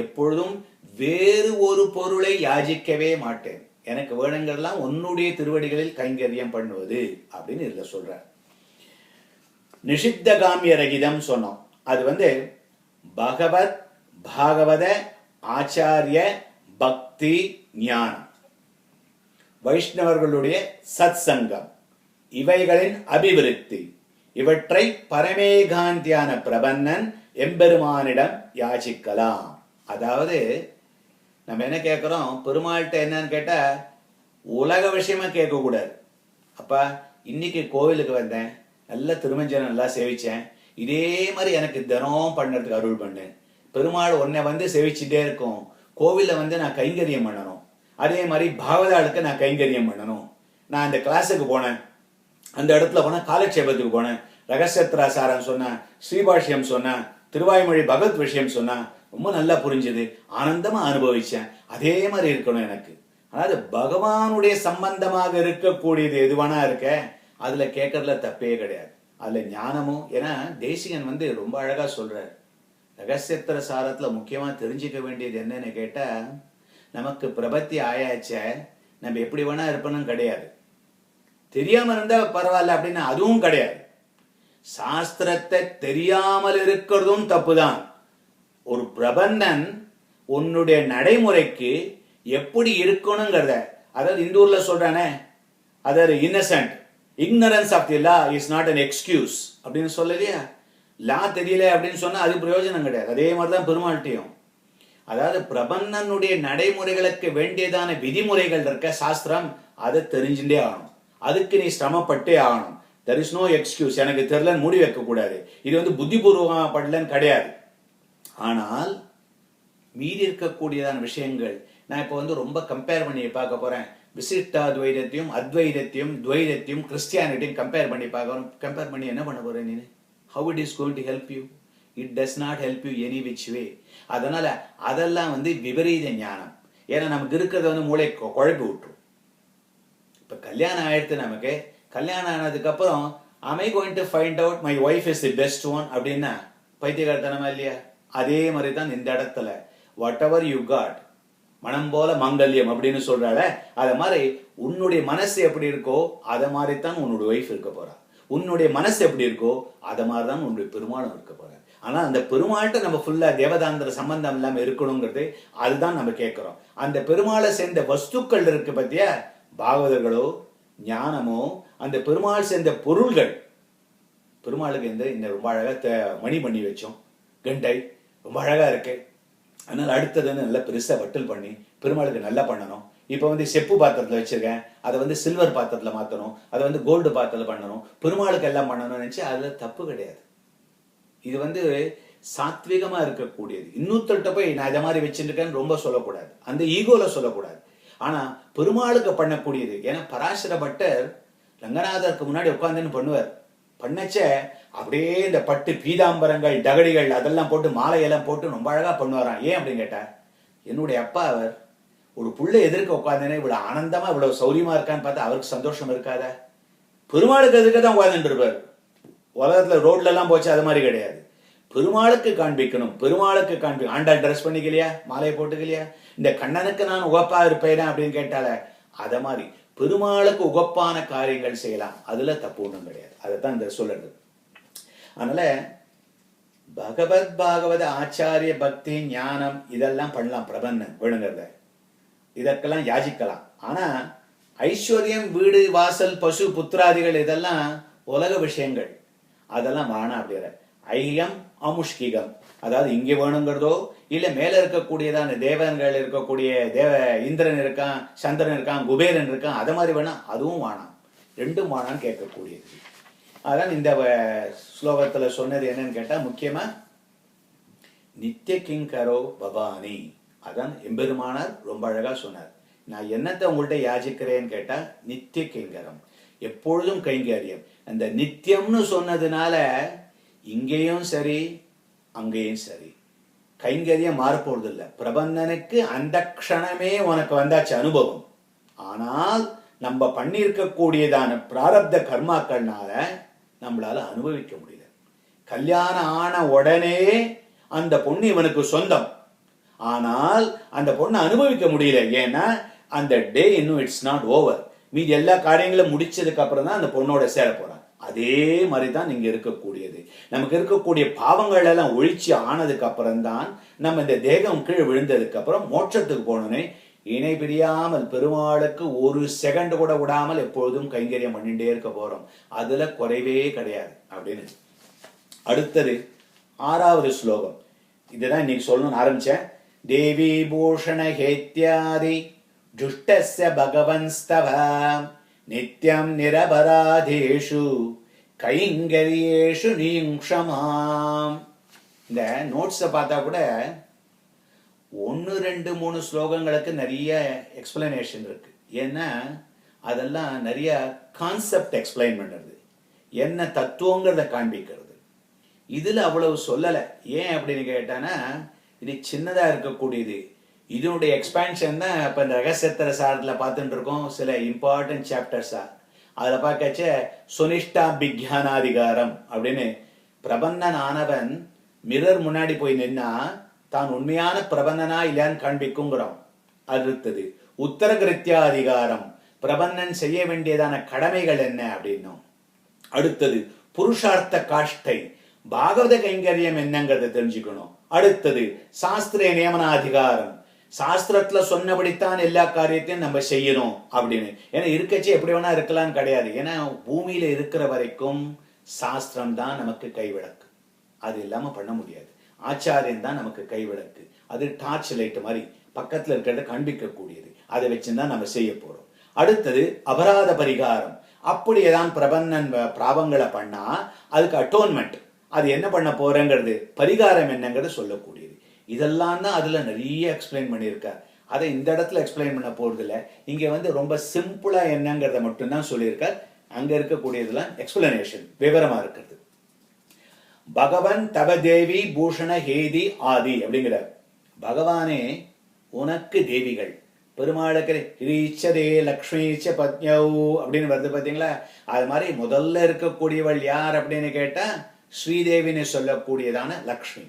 எப்பொழுதும் வேறு ஒரு பொருளை யாசிக்கவே மாட்டேன். எனக்கு வேணுங்கிறதெல்லாம் உன்னுடைய திருவடிகளில் கைங்கரியம் பண்ணுவது அப்படின்னு இதுல சொல்ற. நிஷித்த காமிய ரகிதம் சொன்னோம். அது பகவத் பாகவத ஆச்சாரிய பக்தி ஞானம், வைஷ்ணவர்களுடைய சத் சங்கம், இவைகளின் அபிவிருத்தி, இவற்றை பரமேகாந்தியான பிரபன்னன் எம்பெருமானிடம் யாசிக்கலாம். அதாவது நம்ம என்ன கேட்கிறோம், பெருமாள்கிட்ட என்னன்னு கேட்டா உலக விஷயமா கேட்க கூடாது. அப்பா இன்னைக்கு கோவிலுக்கு வந்தேன், நல்ல திருமஞ்சனம் நல்லா சேவிச்சேன், இதே மாதிரி எனக்கு தினம் பண்ணுறதுக்கு அருள் பண்ணு. பெருமாள் உன்னை சேவிச்சுட்டே இருக்கும். கோவில்ல நான் கைங்கரியம் பண்ணணும், அதே மாதிரி பாகவதாளுக்கு நான் கைங்கரியம் பண்ணணும். நான் அந்த கிளாஸுக்கு போனேன், அந்த இடத்துல போனேன், காலக்ஷேபத்துக்கு போனேன், ரகசியத்ராசாரம் சொன்னேன், ஸ்ரீபாஷ்யம் சொன்னேன், திருவாய்மொழி பகவத் விஷயம் சொன்னேன், ரொம்ப நல்லா புரிஞ்சது, ஆனந்தமா அனுபவிச்சேன். அதே மாதிரி இருக்கணும் எனக்கு. அதாவது பகவானுடைய சம்பந்தமாக இருக்கக்கூடியது எதுவானா இருக்க அதுல கேட்கறதுல தப்பே கிடையாது. அதுல ஞானமும், ஏன்னா தேசிகன் ரொம்ப அழகா சொல்றாரு. ரகசியத்திர சாரத்துல முக்கியமா தெரிஞ்சுக்க வேண்டியது என்னன்னு கேட்டா, நமக்கு பிரபத்தி ஆயாச்ச நம்ம எப்படி வேணா இருப்பணும் கிடையாது. தெரியாம இருந்தா பரவாயில்ல அப்படின்னு அதுவும் கிடையாது. சாஸ்திரத்தை தெரியாமல் இருக்கிறதும் தப்புதான். ஒரு பிரபந்தன் உன்னுடைய நடைமுறைக்கு எப்படி இருக்கணுங்கிறத, அதாவது இந்த ஊர்ல சொல்றானே, அதாவது Innocent ignorance of the law is not an excuse அப்படின்னு சொல்லலையா? லா தெரியல அப்படின்னு சொன்னா அது பிரயோஜனம் கிடையாது. அதே மாதிரிதான் பெருமாள்கிட்டையும், அதாவது பிரபந்தனுடைய நடைமுறைகளுக்கு வேண்டியதான விதிமுறைகள் இருக்க சாஸ்திரம், அதை தெரிஞ்சுட்டே ஆகணும். அதுக்கு நீ சிரமப்பட்டே ஆகணும். there is no excuse. எனக்கு தெரியலன்னு மூடி வைக்க கூடாது. இது புத்திபூர்வமா படலன்னு கிடையாது. ஆனால் மீறி இருக்கக்கூடியதான விஷயங்கள் நான் இப்போ ரொம்ப கம்பேர் பண்ணி பார்க்க போறேன். விசிஷ்டாத்வைதத்தையும் அத்வைதத்தையும் துவைதத்தையும் கிறிஸ்டியானிட்டியும் கம்பேர் பண்ணி பார்க்கணும். கம்பேர் பண்ணி என்ன பண்ண போறேன் நீ? how it is going to help you? it does not help you any which way. அதனால அதெல்லாம் விபரீத ஞானம். ஏன்னா நமக்கு இருக்கிறத மூளை குழப்பி விட்டுரும். இப்ப கல்யாணம் ஆயிடுத்து, நமக்கு கல்யாணம் ஆனதுக்கு அப்புறம் am I going to find out my wife is the best one அப்படின்னா பைத்தியக்காரத்தனமா இல்லையா? அதே மாதிரி தான் இந்த இடத்துல whatever you got, மனம் போல மங்கல்யம் அப்படின்னு சொல்றால, அத மாதிரி உன்னுடைய மனசு எப்படி இருக்கோ அத மாதிரி தான் உன்னுடைய வைஃப் இருக்க போறா. உன்னுடைய மனசு எப்படி இருக்கோ அத மாதிரி தான் உன்னுடைய பெருமாளும் இருக்க போற. ஆனா அந்த பெருமாள்கிட்ட நம்ம ஃபுல்லா தேவதாந்திர சம்பந்தம் இல்லாம இருக்கணுங்கிறது அதுதான் நம்ம கேட்கிறோம். அந்த பெருமாளை சேர்ந்த வஸ்துக்கள் இருக்கு பத்தியா, பாகவதர்களோ ஞானமோ, அந்த பெருமாள் சேர்ந்த பொருள்கள். பெருமாளுக்கு இந்த ரொம்ப அழகா மணி பண்ணி வச்சோம், கண்டை ரொம்ப அழகா இருக்கு. அதனால அடுத்ததுன்னு நல்லா பெருசா வட்டல் பண்ணி பெருமாளுக்கு நல்லா பண்ணணும். இப்ப செப்பு பாத்திரத்துல வச்சிருக்கேன், அதை சில்வர் பாத்திரத்துல மாத்தணும், அதை கோல்டு பாத்திரத்துல பண்ணணும், பெருமாளுக்கு எல்லாம் பண்ணணும்னு நினைச்சு அதுல தப்பு கிடையாது. இது சாத்விகமா இருக்கக்கூடியது. இன்னொருத்தர்கிட்ட போய் நான் இதை மாதிரி வச்சிருக்கேன்னு ரொம்ப சொல்லக்கூடாது, அந்த ஈகோல சொல்லக்கூடாது. ஆனா பெருமாளுக்கு பண்ணக்கூடியது. ஏன்னா பராசர பட்டர் ரங்கநாதருக்கு முன்னாடி உட்காந்துன்னு பண்ணுவார். பண்ணச்ச அப்படியே இந்த பட்டு பீதாம்பரங்கள் டகடிகள் அதெல்லாம் போட்டு மாலையெல்லாம் போட்டு ரொம்ப அழகா பண்ணுவாராம். ஏன் அப்படின்னு கேட்டா, என்னுடைய அப்பா அவர் ஒரு புள்ள எதிர்க்க உட்காந்துன்னு இவ்வளவு ஆனந்தமா இவ்வளவு சௌரியமா இருக்கான்னு பார்த்தா அவருக்கு சந்தோஷம் இருக்காத? பெருமாளுக்கு எதுக்கு தான் உட்காந்துட்டு இருப்பார். உலகத்துல ரோட்ல எல்லாம் போச்சு அது மாதிரி கிடையாது. பெருமாளுக்கு காண்பிக்கணும், பெருமாளுக்கு காண்பிக்கணும். ஆண்டாள் ட்ரெஸ் பண்ணிக்கலையா, மாலையை போட்டுக்கலையா, இந்த கண்ணனுக்கு நான் உகப்பா இருப்பேனா அப்படின்னு கேட்டால, அத மாதிரி பெருமாளுக்கு உகப்பான காரியங்கள் செய்யலாம், அதுல தப்பு ஒன்றும் கிடையாது. அதைத்தான் இந்த சொல்றது. அதனால பகவத் பாகவத ஆச்சாரிய பக்தி ஞானம் இதெல்லாம் பண்ணலாம், பிரபந்தம் வேணுங்கிறத இதற்கெல்லாம் யாசிக்கலாம். ஆனா ஐஸ்வர்யம், வீடு வாசல், பசு புத்திராதிகள் இதெல்லாம் உலக விஷயங்கள், அதெல்லாம் வேணாம் அப்படிங்கிற. ஐயம் அமுஷ்கிகம், அதாவது இங்க வேணுங்கிறதோ இல்ல மேல இருக்கக்கூடியதான தேவன்கள் இருக்கக்கூடிய இந்திரன் இருக்கான், சந்திரன் இருக்கான், குபேரன் இருக்கான், அத மாதிரி வேணா, அதுவும் வேணாம். ரெண்டும் வேணான்னு கேட்கக்கூடியது. அதான் இந்த ஸ்லோகத்துல சொன்னது என்னன்னு கேட்டா, முக்கியமா நித்திய கிங்கரோ பவானி, அதான் எம்பெருமானார் ரொம்ப அழகா சொன்னார். நான் என்னத்தை உங்கள்கிட்ட யாசிக்கிறேன்னு கேட்டா நித்திய கிங்கரம், எப்பொழுதும் கைங்கரியம். அந்த நித்தியம்னு சொன்னதுனால இங்கேயும் சரி அங்கேயும் சரி கைங்கரியம் மாறப்போறது இல்லை. பிரபந்தனுக்கு அந்த க்ஷணமே உனக்கு வந்தாச்சு அனுபவம். ஆனால் நம்ம பண்ணியிருக்கக்கூடியதான பிராரப்த கர்மாக்கள்னால நம்மளால அனுபவிக்க முடியல. கல்யாணம் ஆன உடனே அந்த பொண்ணு இவனுக்கு சொந்தம், ஆனால் அந்த பொண்ணை அனுபவிக்க முடியல. ஏன்னா அந்த டே இன்னும் இட்ஸ் நாட் ஓவர். மீதி எல்லா காரியங்களும் முடிச்சதுக்கு அப்புறம் தான் அந்த பொண்ணோட சேர போறான். அதே மாதிரிதான் இங்க இருக்கக்கூடியது. நமக்கு இருக்கக்கூடிய பாவங்கள் எல்லாம் ஒழிச்சு ஆனதுக்கு அப்புறம் தான் நம்ம இந்த தேகம் கீழே விழுந்ததுக்கு அப்புறம் மோட்சத்துக்கு போனோன்னே இணை பிரியாமல் பெருமாளுக்கு ஒரு செகண்ட் கூட விடாமல் எப்பொழுதும் கைங்கரியம் பண்ணிட்டே இருக்க போறோம். அதுல குறைவே கிடையாது அப்படின்னு. அடுத்தது 6வது ஸ்லோகம். இதுதான் இன்னைக்கு சொல்லணும்னு ஆரம்பிச்சேன். தேவி பூஷண ஹேத்யாதி துஷ்டஸ்ய பகவன்ஸ்தவ நித்யம் நிரபராதேஷு கைங்கரியேஷு நீங்ஷமாம். இந்த நோட்ஸை பார்த்தா கூட 1, 2, 3 ஸ்லோகங்களுக்கு நிறைய எக்ஸ்பிளனேஷன் இருக்கு. ஏன்னா அதெல்லாம் நிறைய கான்செப்ட் எக்ஸ்பிளைன் பண்ணுறது, என்ன தத்துவங்கிறத காண்பிக்கிறது. இதுல அவ்வளவு சொல்லலை. ஏன் அப்படின்னு கேட்டானா, இது சின்னதா இருக்கக்கூடியது. இதனுடைய எக்ஸ்பேன்ஷன் தான் இப்போ இந்த ரகசியத்திர சாரத்தில் பார்த்துட்டு இருக்கோம். சில இம்பார்ட்டன்ட் சாப்டர்ஸா அதில் பார்க்கச்ச சுனிஷ்டா பிக்யானாதிகாரம் அப்படின்னு பிரபந்தன் ஆனவன் மிரர் முன்னாடி போய் நின்னா தான் உண்மையான பிரபந்தனா இல்லையான்னு காண்பிக்குங்கிறோம். அடுத்தது உத்தரகிருத்தியா அதிகாரம், பிரபந்தன் செய்ய வேண்டியதான கடமைகள் என்ன அப்படின்னும். அடுத்தது புருஷார்த்த காஷ்டை, பாகவத கைங்கரியம் என்னங்கிறத தெரிஞ்சுக்கணும். அடுத்தது சாஸ்திர நியமனாதிகாரம், சாஸ்திரத்துல சொன்னபடித்தான் எல்லா காரியத்தையும் நம்ம செய்யணும் அப்படின்னு. ஏன்னா இருக்கச்சு எப்படி வேணா இருக்கலாம்னு கிடையாது. ஏன்னா பூமியில இருக்கிற வரைக்கும் சாஸ்திரம் தான் நமக்கு கைவிளக்கு, அது இல்லாம பண்ண முடியாது. ஆச்சாரியன் தான் நமக்கு கைவிளக்கு, அது டார்ச் லைட் மாதிரி பக்கத்துல இருக்கிறத காண்பிக்க கூடியது. அதை வச்சுதான் நம்ம செய்ய போறோம். அடுத்தது அபராத பரிகாரம், அப்படியேதான் பிரபந்தன் பாவங்களை பண்ணா அதுக்கு அட்டோன்மெண்ட், அது என்ன பண்ண போறேங்கிறது, பரிகாரம் என்னங்கிறது சொல்லக்கூடியது. இதெல்லாம் தான் அதுல நிறைய எக்ஸ்பிளைன் பண்ணியிருக்கார். அதை இந்த இடத்துல எக்ஸ்பிளைன் பண்ண போறது இல்லை. இங்க ரொம்ப சிம்பிளா என்னங்கிறத மட்டும்தான் சொல்லியிருக்கார். அங்க இருக்கக்கூடியதுலாம் எக்ஸ்பிளனேஷன் விவரமா இருக்கிறது. பகவன் தவ தேவி பூஷண ஹேதி ஆதி அப்படிங்கிறார். பகவானே உனக்கு தேவிகள், பெருமாளுக்கு ஹிரீச்சதே லக்ஷ்மீச்ச பத்யௌ அப்படின்னு வருது பாத்தீங்களா. அது மாதிரி முதல்ல இருக்கக்கூடியவள் யார் அப்படின்னு கேட்டா ஸ்ரீதேவின்னு சொல்லக்கூடியதான லக்ஷ்மி.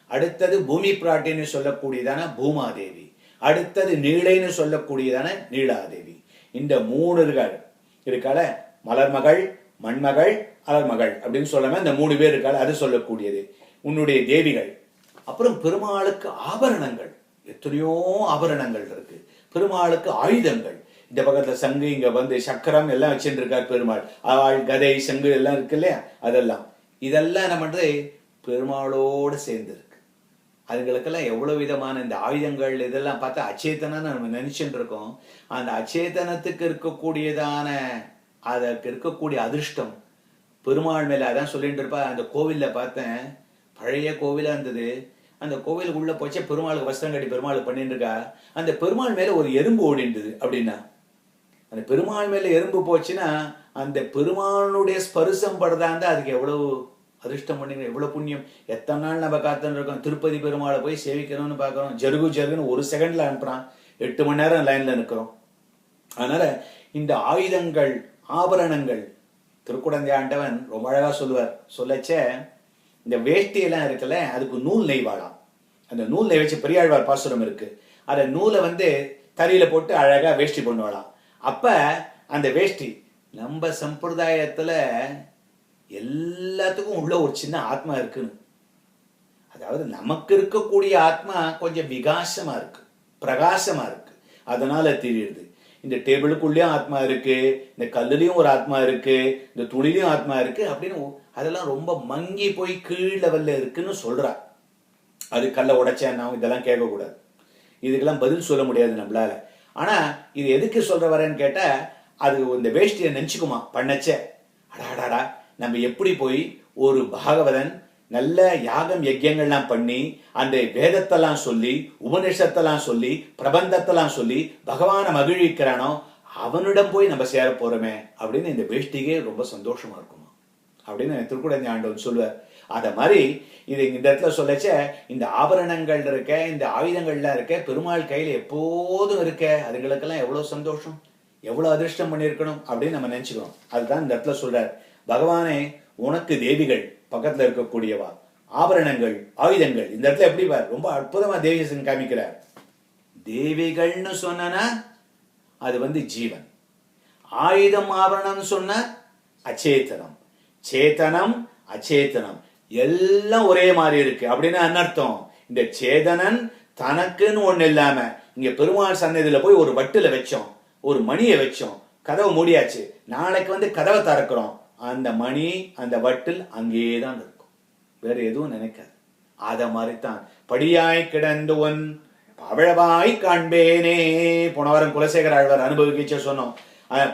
அடுத்தது பூமி பிராட்டின்னு சொல்லக்கூடியதான பூமாதேவி. அடுத்தது நீளைன்னு சொல்லக்கூடியதான நீலாதேவி. இந்த 3 இருக்கால, மலர்மகள், மண்மகள், அலர்மகள் அப்படின்னு சொல்லாம இந்த 3 பேர் இருக்கால, அது சொல்லக்கூடியது உன்னுடைய தேவிகள். அப்புறம் பெருமாளுக்கு ஆபரணங்கள், எத்தனையோ ஆபரணங்கள் இருக்கு. பெருமாளுக்கு ஆயுதங்கள், இந்த பக்கத்துல சங்கு, இங்க சக்கரம் எல்லாம் வச்சுட்டு இருக்காரு பெருமாள். ஆள், கதை, சங்கு எல்லாம் இருக்கு இல்லையா, அதெல்லாம் இதெல்லாம் நம்ம பெருமாளோடு சேர்ந்து இருக்கு. அதுங்களுக்கெல்லாம் எவ்வளவு விதமான இந்த ஆயுதங்கள் இதெல்லாம் பார்த்தா அச்சேதனம் நம்ம நினைச்சுட்டு இருக்கோம். அந்த அச்சேதனத்துக்கு இருக்கக்கூடியதான அதற்கு இருக்கக்கூடிய அதிர்ஷ்டம் பெருமாள் மேல. அதான் சொல்லிட்டு இருப்பா. அந்த கோவில்ல பார்த்தேன், பழைய கோவிலா இருந்தது. அந்த கோவிலுக்கு உள்ள போச்சே பெருமாளுக்கு வஸ்திரம் கட்டி பெருமாளுக்கு பண்ணிட்டு இருக்கா. அந்த பெருமாள் மேல ஒரு எறும்பு ஓடிந்தது அப்படின்னா, அந்த பெருமாள் மேல எறும்பு போச்சுன்னா அந்த பெருமாளுடைய ஸ்பரிசம் படுதாந்தா அதுக்கு எவ்வளவு அதிர்ஷ்டம் பண்ணி, எவ்வளவு புண்ணியம். எத்தனை நாள் நம்ம காத்துன்னு இருக்கோம். திருப்பதி பெருமாளை போய் சேவிக்கணும்னு பாக்குறோம். ஜருகுன்னு 1 செகண்ட்ல அனுப்புறான். 8 மணி நேரம் லைன்ல நிற்கிறோம். அதனால இந்த ஆயுதங்கள், ஆபரணங்கள், திருக்குடந்தை ஆண்டவன் ரொம்ப அழகா சொல்லுவார். சொல்லச்ச இந்த வேஷ்டி எல்லாம் இருக்குல்ல, அதுக்கு நூல் நெய்வாளாம். அந்த நூல் நெய் வச்சு பெரியாழ்வார் பாசுரம் இருக்கு. அந்த நூலை தறியில போட்டு அழகா வேஷ்டி பண்ணுவாளாம். அப்ப அந்த வேஷ்டி நம்ம சம்பிரதாயத்துல எல்லாத்துக்கும் உள்ள ஒரு சின்ன ஆத்மா இருக்குன்னு. அதாவது நமக்கு இருக்கக்கூடிய ஆத்மா கொஞ்சம் விகாசமா இருக்கு, பிரகாசமா இருக்கு, அதனால தெரியுது. இந்த டேபிளுக்குள்ளேயும் ஆத்மா இருக்கு, இந்த கல்லுலயும் ஒரு ஆத்மா இருக்கு, இந்த துணிலையும் ஆத்மா இருக்கு அப்படின்னு. அதெல்லாம் ரொம்ப மங்கி போய் கீழ் லெவல்ல இருக்குன்னு சொல்றா. அது கல்லை உடைச்சேன்னா இதெல்லாம் கேட்கக்கூடாது, இதுக்கெல்லாம் பதில் சொல்ல முடியாது நம்மளால. ஆனா இது எதுக்கு சொல்ற வரேன்னு கேட்டா, அது இந்த வேஷ்டியை நினைச்சுக்குமா பண்ணச்ச, அடாடாடா நம்ம எப்படி போய் ஒரு பாகவதன் நல்ல யாகம் யஜ்யங்கள்லாம் பண்ணி அந்த வேதத்தெல்லாம் சொல்லி உபநிஷத்தெல்லாம் சொல்லி பிரபந்தத்தெல்லாம் சொல்லி பகவானை மகிழ்விக்கிறானோ அவனிடம் போய் நம்ம சேர போறோமே அப்படின்னு இந்த வேஷ்டிகே ரொம்ப சந்தோஷமா இருக்குமா அப்படின்னு திருக்குடந்தை ஆண்டவன் சொல்லுவார். அத மாதிரி இது இந்த இடத்துல சொல்லச்ச, இந்த ஆபரணங்கள் இருக்க, இந்த ஆயுதங்கள்லாம் இருக்க, பெருமாள் கையில எப்போதும் இருக்க, அதுங்களுக்கெல்லாம் எவ்வளவு சந்தோஷம், எவ்வளவு அதிர்ஷ்டம் பண்ணிருக்கணும் அப்படின்னு நம்ம நினைச்சுக்கணும். அதுதான் இந்த இடத்துல சொல்றார். பகவானே உனக்கு தேவிகள் பக்கத்துல இருக்கக்கூடியவா, ஆபரணங்கள், ஆயுதங்கள். இந்த இடத்துல எப்படி பார், ரொம்ப அற்புதமா தேவி காமிக்கிறார். தேவிகள்னு சொன்னா அது ஜீவன், ஆயுதம் ஆபரணம் சொன்ன அச்சேதனம், சேத்தனம் அச்சேதனம் எல்லாம் ஒரே மாதிரி இருக்கு அப்படின்னு அனர்த்தம். இந்த சேதனன் தனக்குன்னு ஒண்ணு இல்லாம இங்க பெருமாள் சன்னதியில போய் ஒரு வட்டுல வச்சோம், ஒரு மணியை வச்சோம், கதவை மூடியாச்சு, நாளைக்கு கதவை திறக்கிறோம், அந்த மணி அந்த வட்டில் அங்கேதான் இருக்கும், வேற எதுவும் நினைக்காது. அத மாதிரிதான் படியாய் கிடந்து ஒன் பவழவாய் காண்பேனே. போன வாரம் குலசேகர ஆழ்வார் அனுபவிக்க சொன்னோம்.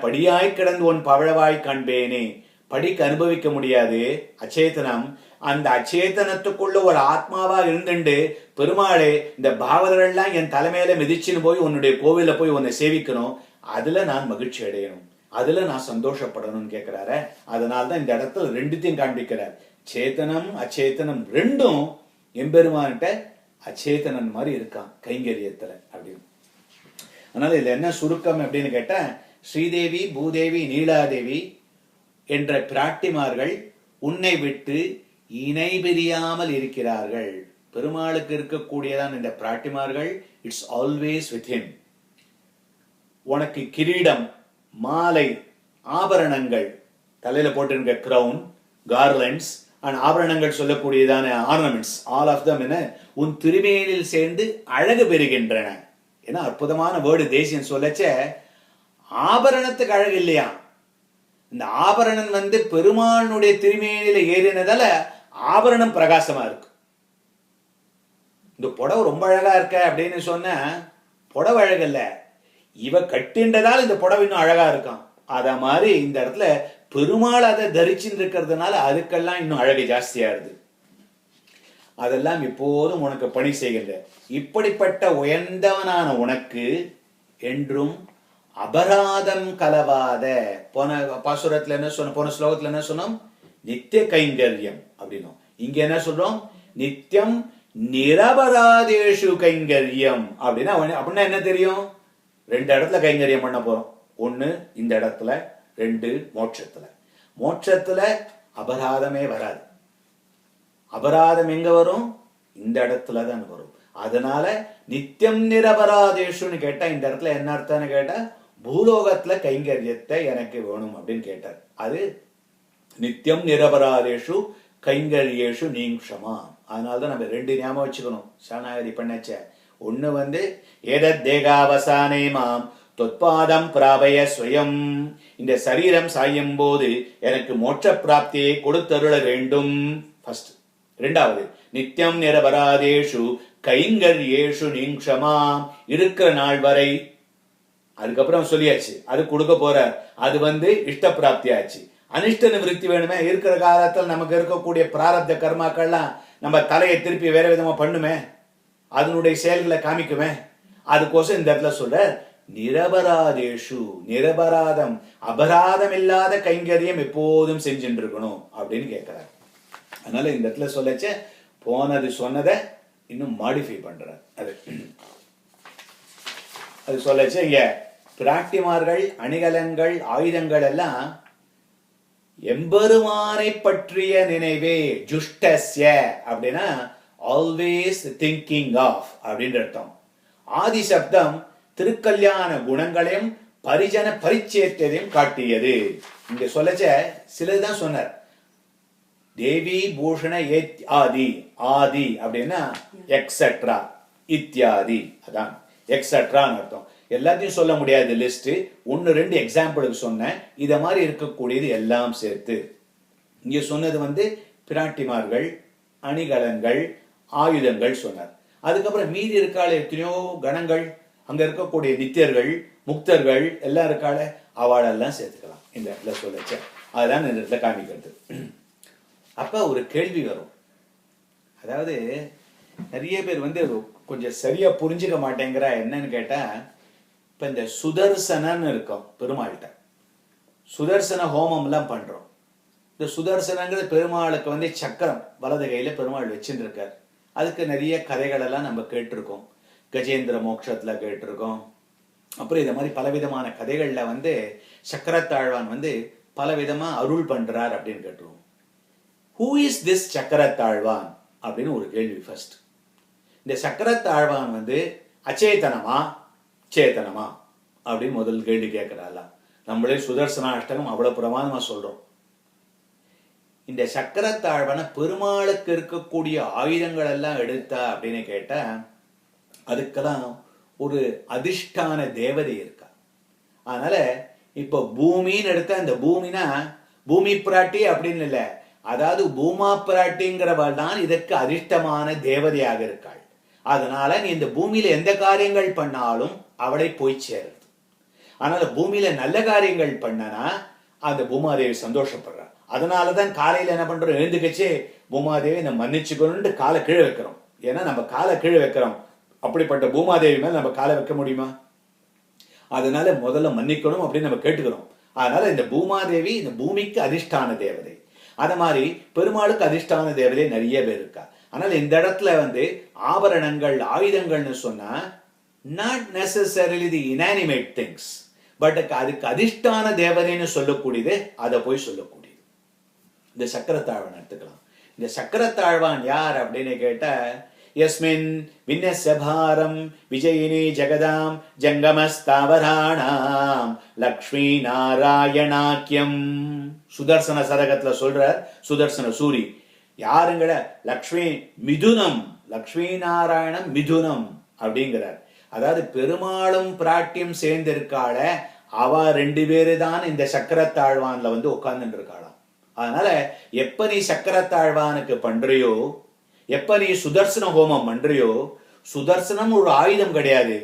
படியாய் கிடந்து ஒன் பவழவாய் காண்பேனே. படிக்க அனுபவிக்க முடியாது அச்சேதனம். அந்த அச்சேதனத்துக்குள்ள ஒரு ஆத்மாவா இருந்துண்டு பெருமாளே இந்த பாவதர்கள்லாம் என் தலைமையில மிதிச்சுன்னு போய் உன்னுடைய கோவில போய் உன்னை சேவிக்கணும், அதுல நான் மகிழ்ச்சி அடையணும், அதுல நான் சந்தோஷப்படணும்னு கேட்கிறாரு. அதனால்தான் இந்த இடத்துல ரெண்டுத்தையும் காண்பிக்கிறார். சேத்தனம் அச்சேத்தனம் ரெண்டும் எம்பெருமான்கிட்ட அச்சேதனன் மாதிரி இருக்கான் கைங்கரியத்துல அப்படின்னு. அதனால இதுல என்ன சுருக்கம் அப்படின்னு கேட்டா, ஸ்ரீதேவி, பூதேவி, நீலாதேவி என்ற பிராட்டிமார்கள் உன்னை விட்டு இணை பிரியாமல் இருக்கிறார்கள். பெருமாளுக்கு இருக்கக்கூடியதான் இந்த பிராட்டிமார்கள். It's always with him. உனக்கு கிரீடம், மாலை, ஆபரணங்கள், தலையில போட்டிருக்க கிரவுன், கார்லண்ட்ஸ் அண்ட் ஆபரணங்கள் சொல்லக்கூடியதான ஆர்னமெண்ட்ஸ், ஆல் ஆஃப் தம் என உன் திருமேனில் சேர்ந்து அழகு பெறுகின்றன. ஏன்னா அற்புதமான வேர்டு தேசியம் சொல்லச்ச, ஆபரணத்துக்கு அழகு இல்லையா, இந்த ஆபரணம் பெருமானுடைய திருமேனில ஏறினதால ஆபரணம் பிரகாசமா இருக்கு. இந்த புடவை ரொம்ப அழகா இருக்க அப்படின்னு சொன்ன புடவை அழகல்ல, இவ கட்டின்றதால் இந்த புடவை இன்னும் அழகா இருக்கான். அத மாதிரி இந்த இடத்துல பெருமாள் அதை தரிச்சுட்டு இருக்கிறதுனால அதுக்கெல்லாம் இன்னும் அழகு ஜாஸ்தியாருது. அதெல்லாம் இப்போதும் உனக்கு பணி செய்கின்ற இப்படிப்பட்ட உயர்ந்தவனான உனக்கு என்றும் அபராதம் கலவாத, போன பாசுரத்துல என்ன சொன்ன, போன ஸ்லோகத்துல என்ன சொன்னோம், நித்திய கைங்கரியம் அப்படின்னும். இங்க என்ன சொல்றோம், நித்தியம் நிரபராதேஷு கைங்கரியம் அப்படின்னா அப்படின்னா என்ன தெரியும், ரெண்டு இடத்துல கைங்கரியம் பண்ண போறோம். ஒண்ணு இந்த இடத்துல, ரெண்டு மோட்சத்துல. மோட்சத்துல அபராதமே வராது. அபராதம் எங்க வரும், இந்த இடத்துல தான் வரும். அதனால நித்தியம் நிரபராதேஷுன்னு கேட்டா இந்த இடத்துல என்ன அர்த்தம்னு கேட்டா, பூலோகத்துல கைங்கரியத்தை எனக்கு வேணும் அப்படின்னு கேட்டார். அது நித்தியம் நிரபராதேஷு கைங்கரியேஷு நீங்ஷமா. அதனாலதான் நம்ம ரெண்டு ஞாபகம் வச்சுக்கணும் சரணாகதி பண்ணச்ச. ஒண்ணு ஏதத் தேகாவசானே மாம் தொத்பாதம் பிராபய ஸ்வயம், இந்த சரீரம் சாயும் போது எனக்கு மோட்ச பிராப்தியை கொடுத்தருள வேண்டும். ஃபர்ஸ்ட். ரெண்டாவது, நித்தியம் நிரபராதேஷு கைங்கரியேஷு நீங்ஷமா, இருக்கிற நாள் வரை. அதுக்கப்புறம் சொல்லியாச்சு அது கொடுக்க போற, அது இஷ்ட பிராப்தி ஆச்சு. அனிஷ்ட நிவர்த்தி வேணுமே, இருக்கிற காலத்தில் நமக்கு இருக்கக்கூடிய பிராரப்த கர்மாக்கள்லாம் நம்ம தலையை திருப்பி வேற விதமா பண்ணுமே, அதனுடைய செயல்களை காமிக்குமே. அதுக்கோசம் இந்த இடத்துல சொல்ற நிரபராதேஷு, நிரபராதம், அபராதம் இல்லாத கைங்கரியம் எப்போதும் செஞ்சுட்டு இருக்கணும் அப்படின்னு கேட்கிறார். அதனால இந்த இடத்துல சொல்லச்ச போனது சொன்னதை இன்னும் மாடிஃபை பண்றார். அது சொல்லச்ச இங்க பிராட்டிமார்கள், அணிகலன்கள், ஆயுதங்கள் எல்லாம் எம்பெருமானை பற்றிய நினைவே, ஜுஷ்டஸ்ய அப்படின்னா ஆல்வேஸ் திங்கிங் ஆஃப் அப்படின்ற அர்த்தம். ஆதி சப்தம் திருக்கல்யாண குணங்களையும் பரிஜன பரிச்சேத்தையும் காட்டியது. இங்க சொல்லச்ச சிலதுதான் சொன்னார். தேவி பூஷண ஆதி, ஆதி அப்படின்னா எக்ஸெட்ரா, இத்தியாதி, அதான் எக்ஸெட்ரான்னு அர்த்தம். எல்லாத்தையும் சொல்ல முடியாது லிஸ்ட், ஒன்னு ரெண்டு எக்ஸாம்பிளுக்கு சொன்னேன். இத மாதிரி இருக்கக்கூடியது எல்லாம் சேர்த்து இங்க சொன்னது பிராட்டிமார்கள், அணிகலன்கள், ஆயுதங்கள் சொன்னார். அதுக்கப்புறம் மீதி இருக்காளே எத்தனையோ கணங்கள், அங்க இருக்கக்கூடிய நித்தியர்கள், முக்தர்கள் எல்லாம் இருக்காளே, அவளெல்லாம் சேர்த்துக்கலாம் இந்த இடத்துல சொல்லச்ச. அதுதான் இந்த இடத்துல காமிக்கிறது. அப்ப ஒரு கேள்வி வரும். அதாவது நிறைய பேர் கொஞ்சம் சரியா புரிஞ்சுக்க மாட்டேங்கிற. என்னன்னு கேட்டா, இப்ப இந்த சுதர்சனன்னு இருக்கும் பெருமாள்கிட்ட, சுதர்சன ஹோமம் எல்லாம் பண்றோம். இந்த சுதர்சனங்கிறது பெருமாளுக்கு சக்கரம் வலது கையில பெருமாள் வச்சுட்டு இருக்கார். அதுக்கு நிறைய கதைகள் எல்லாம் நம்ம கேட்டிருக்கோம். கஜேந்திர மோட்சத்துல கேட்டிருக்கோம். அப்புறம் இத மாதிரி பலவிதமான கதைகள்ல சக்கரத்தாழ்வான் பலவிதமா அருள் பண்றார் அப்படின்னு கேட்டுருவோம். ஹூ இஸ் திஸ் சக்கரத்தாழ்வான் அப்படின்னு ஒரு கேள்வி ஃபர்ஸ்ட். இந்த சக்கரத்தாழ்வான் அச்சேதனமா சேத்தனமா அப்படின்னு முதல் கேள்வி கேட்கிறாளா. நம்மளே சுதர்சன அஷ்டகம் அவ்வளவு பிரமாதமா சொல்றோம். இந்த சக்கரத்தாழ்வான பெருமாளுக்கு இருக்கக்கூடிய ஆயுதங்கள் எல்லாம் எடுத்தா அப்படின்னு கேட்டா, அதுக்கெல்லாம் ஒரு அதிஷ்டான தேவதை இருக்கா. அதனால இப்ப பூமின்னு எடுத்தா, இந்த பூமினா பூமி பிராட்டி அப்படின்னு இல்ல, அதாவது பூமா பிராட்டிங்கிறவள் தான் இதற்கு அதிர்ஷ்டமான தேவதையாக இருக்காள். அதனால நீ இந்த பூமியில எந்த காரியங்கள் பண்ணாலும் அவளை போய் சேருது. அதனால பூமியில நல்ல காரியங்கள் பண்ணனா அந்த பூமாதேவி சந்தோஷப்படுறா. அதனாலதான் காலையில என்ன பண்றோம், எழுந்துக்கச்சே பூமாதேவி நம்ம மன்னிச்சுக்கணும்னு காலை கீழே வைக்கிறோம். ஏன்னா நம்ம காலை கீழே வைக்கிறோம், அப்படிப்பட்ட பூமாதேவி மேல நம்ம காலை வைக்க முடியுமா? அதனால முதல்ல மன்னிக்கணும் அப்படின்னு நம்ம கேட்டுக்கிறோம். அதனால இந்த பூமாதேவி இந்த பூமிக்கு அதிஷ்டான தேவதை. அத மாதிரி பெருமாளுக்கு அதிஷ்டான தேவதை நிறைய பேர் இருக்கா. ஆனால் இந்த இடத்துல வந்து ஆபரணங்கள் ஆயுதங்கள்னு சொன்னா not necessarily the inanimate things, but அதுக்கு அதிஷ்டான தேவதைன்னு சொல்லக்கூடியது அதை போய் சொல்லக்கூடியது. இந்த சக்கரத்தாழ்வான் எடுத்துக்கலாம். இந்த சக்கரத்தாழ்வான் யார் அப்படின்னு கேட்ட, யஸ்மின் விண்ணசபாரம் விஜயினி ஜெகதாம் ஜங்கமஸ்தாவராணாம் லக்ஷ்மி நாராயணாக்கியம். சுதர்சன சதகத்துல சொல்ற சுதர்சன சூரி யாருங்கிற லக்ஷ்மி மிதுனம், லக்ஷ்மி நாராயணம் மிதுனம் அப்படிங்கிறார். அதாவது பெருமாளும் பிராட்டியும் சேர்ந்து இருக்காள, அவ 2 பேரு தான் இந்த சக்கரத்தாழ்வான்ல வந்து உட்கார்ந்துட்டு இருக்காளாம். அதனால எப்ப நீ சக்கரத்தாழ்வானுக்கு பண்றியோ, எப்ப நீ சுதர்சன ஹோமம் பண்றியோ, சுதர்சனம் ஒரு ஆயுதம் கிடையாது,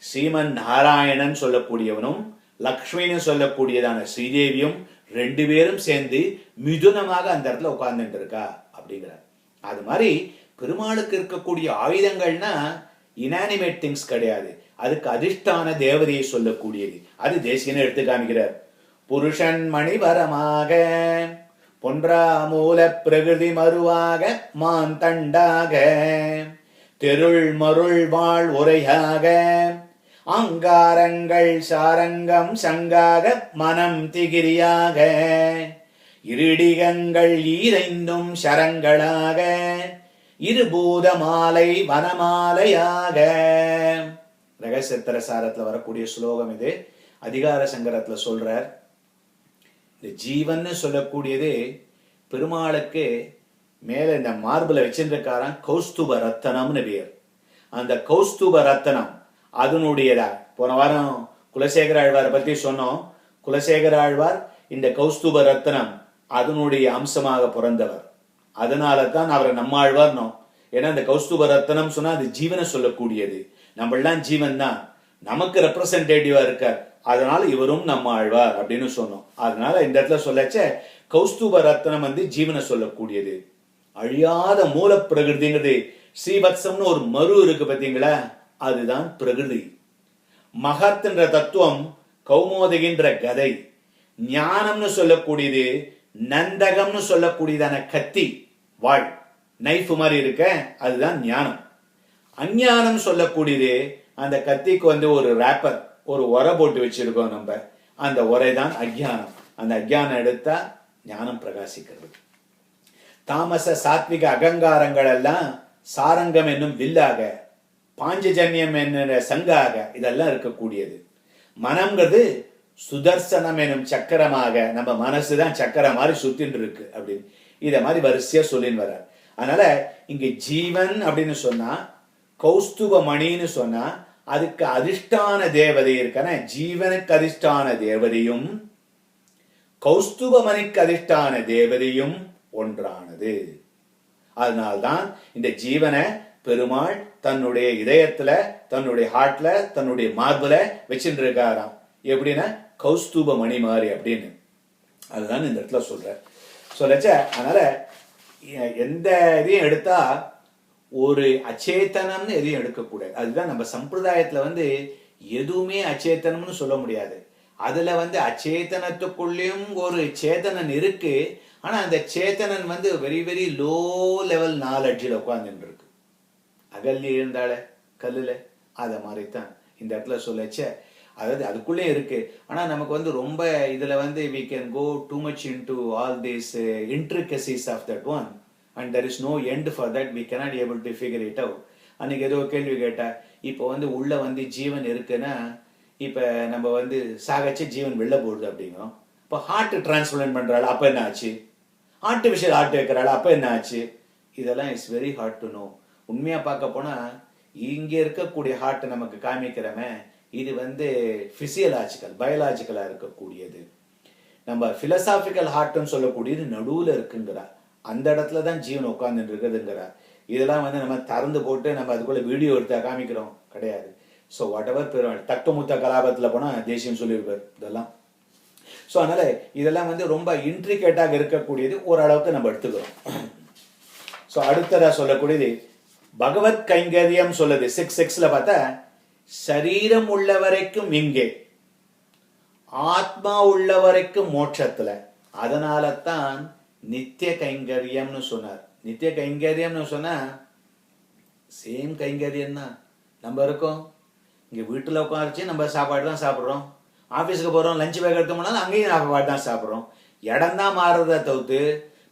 ஸ்ரீமன் நாராயணன் சொல்லக்கூடியவனும் லக்ஷ்மின்னு சொல்லக்கூடியதான ஸ்ரீதேவியும் 2 பேரும் சேர்ந்து மிதுனமாக அந்த இடத்துல உட்கார்ந்துட்டு இருக்கா அப்படிங்கிறார். அது மாதிரி பெருமாளுக்கு இருக்கக்கூடிய ஆயுதங்கள்னா இனானிமேட் திங்ஸ் கிடையாது, அதுக்கு அதிஷ்டான தேவதையை சொல்லக்கூடியது. அது தேசிகன்னு எடுத்து காமிக்கிறார். புருஷன் மணிவரமாக பொன்றா மூல பிரகிருதி மருவாக மான் தண்டாக தெருள் மருள் வாழ் உரையாக அங்காரங்கள் சாரங்கம் சங்காக மனம் திகிரியாக இருடிகங்கள் ஈரைந்தும் சரங்களாக இருபூத மாலை வனமாலையாக. ரகசியத்திர சாரத்துல வரக்கூடிய ஸ்லோகம் இது. அதிகார சங்கரத்துல சொல்றார், இந்த ஜீவன் சொல்லக்கூடியது பெருமாளுக்கு மேல இந்த மார்பில் வச்சிருக்காராம் கௌஸ்துப ரத்தனம்னு பேர். அந்த கௌஸ்துப ரத்தனம் அதனுடையதா. போன வாரம் குலசேகர ஆழ்வாரை பத்தி சொன்னோம். குலசேகர ஆழ்வார் இந்த கௌஸ்துப ரத்தனம் அதனுடைய அம்சமாக பிறந்தவர். அதனால தான் அவரை நம்மாழ்வார்னோம். ஏன்னா இந்த கௌஸ்துப ரத்தனம் சொன்னா அது ஜீவனை சொல்லக்கூடியது. நம்மளாம் ஜீவன் தான், நமக்கு ரெப்ரசன்டேட்டிவா இருக்கார், அதனால இவரும் நம்ம ஆழ்வார் அப்படின்னு சொன்னோம். அதனால இந்த இடத்துல சொல்லச்ச கௌஸ்துப ரத்னம் வந்து ஜீவனை சொல்லக்கூடியது. அழியாத மூல பிரகிருதிங்கிறது. ஸ்ரீவத்சம்னு ஒரு மரு இருக்கு பாத்தீங்களா, அதுதான் பிரகிருதி. மகத்ன்ற தத்துவம் கௌமோதகின்ற கதை. ஞானம்னு சொல்லக்கூடியது நந்தகம்னு சொல்லக்கூடியதான கத்தி வாழ் நைஃப் மாதிரி இருக்க, அதுதான் ஞானம். அஞ்ஞானம் சொல்லக்கூடியது அந்த கத்திக்கு வந்து ஒரு ரேப்பர், ஒரு உரை போட்டு வச்சிருக்கோம் நம்ம, அந்த உரை தான் அஜ்ஞானம். அந்த அஜ்ஞானம் எடுத்தா ஞானம் பிரகாசிக்கிறது. தாமச சாத்விக அகங்காரங்கள் எல்லாம் சாரங்கம் என்னும் வில்லாக, பாஞ்சஜன்யம் என்ன சங்காக இதெல்லாம் இருக்கக்கூடியது. மனம்ங்கிறது சுதர்சனம் எனும் சக்கரமாக, நம்ம மனசுதான் சக்கரம் மாதிரி சுத்தின்னு இருக்கு அப்படின்னு இத மாதிரி வரிசையா சொல்லின்னு வர்றார். அதனால இங்க ஜீவன் அப்படின்னு சொன்னா, கௌஸ்துப மணின்னு சொன்னா அதுக்கு அதிஷ்டான தேவதை இருக்கான, ஜீவனுக்கு அதிஷ்டான தேவதையும் கௌஸ்துப மணிக்கு அதிஷ்டான தேவதையும் ஒன்றானது. அதனால்தான் இந்த ஜீவனை பெருமாள் தன்னுடைய இதயத்துல, தன்னுடைய ஹார்ட்ல, தன்னுடைய மார்புல வச்சுட்டு இருக்காராம். எப்படின்னா கௌஸ்துப மணி மாதிரி அப்படின்னு. அதுதான் இந்த இடத்துல சொல்லச்ச. அதனால எந்த இதையும் எடுத்தா ஒரு அச்சேதனம்னு எதையும் எடுக்கக்கூடாது. அதுதான் நம்ம சம்பிரதாயத்துல வந்து எதுவுமே அச்சேதனம்னு சொல்ல முடியாது. அதுல வந்து அச்சேதனத்துக்குள்ளேயும் ஒரு சேதனன் இருக்கு. ஆனா அந்த சேத்தனன் வந்து வெரி வெரி லோ லெவல் நாலெட்ஜில் உட்கார்ந்துட்டு இருக்கு. அகல்ல இருந்தால கல்லுல அத மாதிரி தான் இந்த இடத்துல சொல்லச்ச. அதாவது அதுக்குள்ளே இருக்கு. ஆனா நமக்கு வந்து ரொம்ப இதுல வந்து we can go too much into all these intricacies of that one and there is no end for that. We cannot able to figure it out. அன்னைக்கு ஏதோ கேள்வி கேட்டா, இப்போ வந்து உள்ள வந்து ஜீவன் இருக்குன்னா, இப்ப நம்ம வந்து சாகச்ச ஜீவன் வெளில போடுது அப்படிங்கிறோம். இப்போ ஹார்ட் டிரான்ஸ்பிளான்ட் பண்றாள், அப்ப என்ன ஆச்சு? ஆர்டிபிஷியல் ஹார்ட் வைக்கிறாள், அப்ப என்ன ஆச்சு? இதெல்லாம் it's very hard to know. உண்மையா பார்க்க போனா இங்க இருக்கக்கூடிய ஹார்ட் நமக்கு காமிக்கிறமே, இது வந்து பிசியலாஜிக்கல் பயாலாஜிக்கலா இருக்கக்கூடியது. நம்ம பிலசாபிக்கல் ஹார்ட்னு சொல்லக்கூடியது நடுவுல இருக்குங்கிறா, அந்த இடத்துல தான் ஜீவன் உட்கார்ந்து இருக்குதுங்கிறா. இதெல்லாம் வந்து நம்ம திறந்து போட்டு நம்ம அதுக்குள்ள வீடியோ எடுத்தா காமிக்கிறோம் கிடையாது. ஸோ வாட் எவர் பெருமாள் தக்கமுத்த கலாபத்துல போனா தேசியம் சொல்லியிருப்பார் இதெல்லாம். ஸோ அதனால இதெல்லாம் வந்து ரொம்ப இன்ட்ரிகேட்டாக இருக்கக்கூடியது, ஓரளவுக்கு நம்ம எடுத்துக்கிறோம். ஸோ அடுத்ததா சொல்லக்கூடியது பகவத் கைங்கரியம் சொல்லுது. 6:6ல பார்த்தா, சரீரம் உள்ள வரைக்கும் இங்கே, ஆத்மா உள்ள வரைக்கும் மோட்சத்துல. அதனால தான் நித்திய கைங்கரியம்னு சொன்னார். நித்திய கைங்கரியம்னு சொன்னா சேம் கைங்கரியம் தான். நம்ம இருக்கோம் இங்கே வீட்டில் உட்காந்துச்சு நம்ம சாப்பாடு தான் சாப்பிட்றோம். ஆஃபீஸுக்கு போகிறோம், லஞ்ச் பேக் எடுத்து போனாலும் அங்கேயும் சாப்பாடு தான் சாப்பிட்றோம். இடம் தான் மாறுறதை தவிர்த்து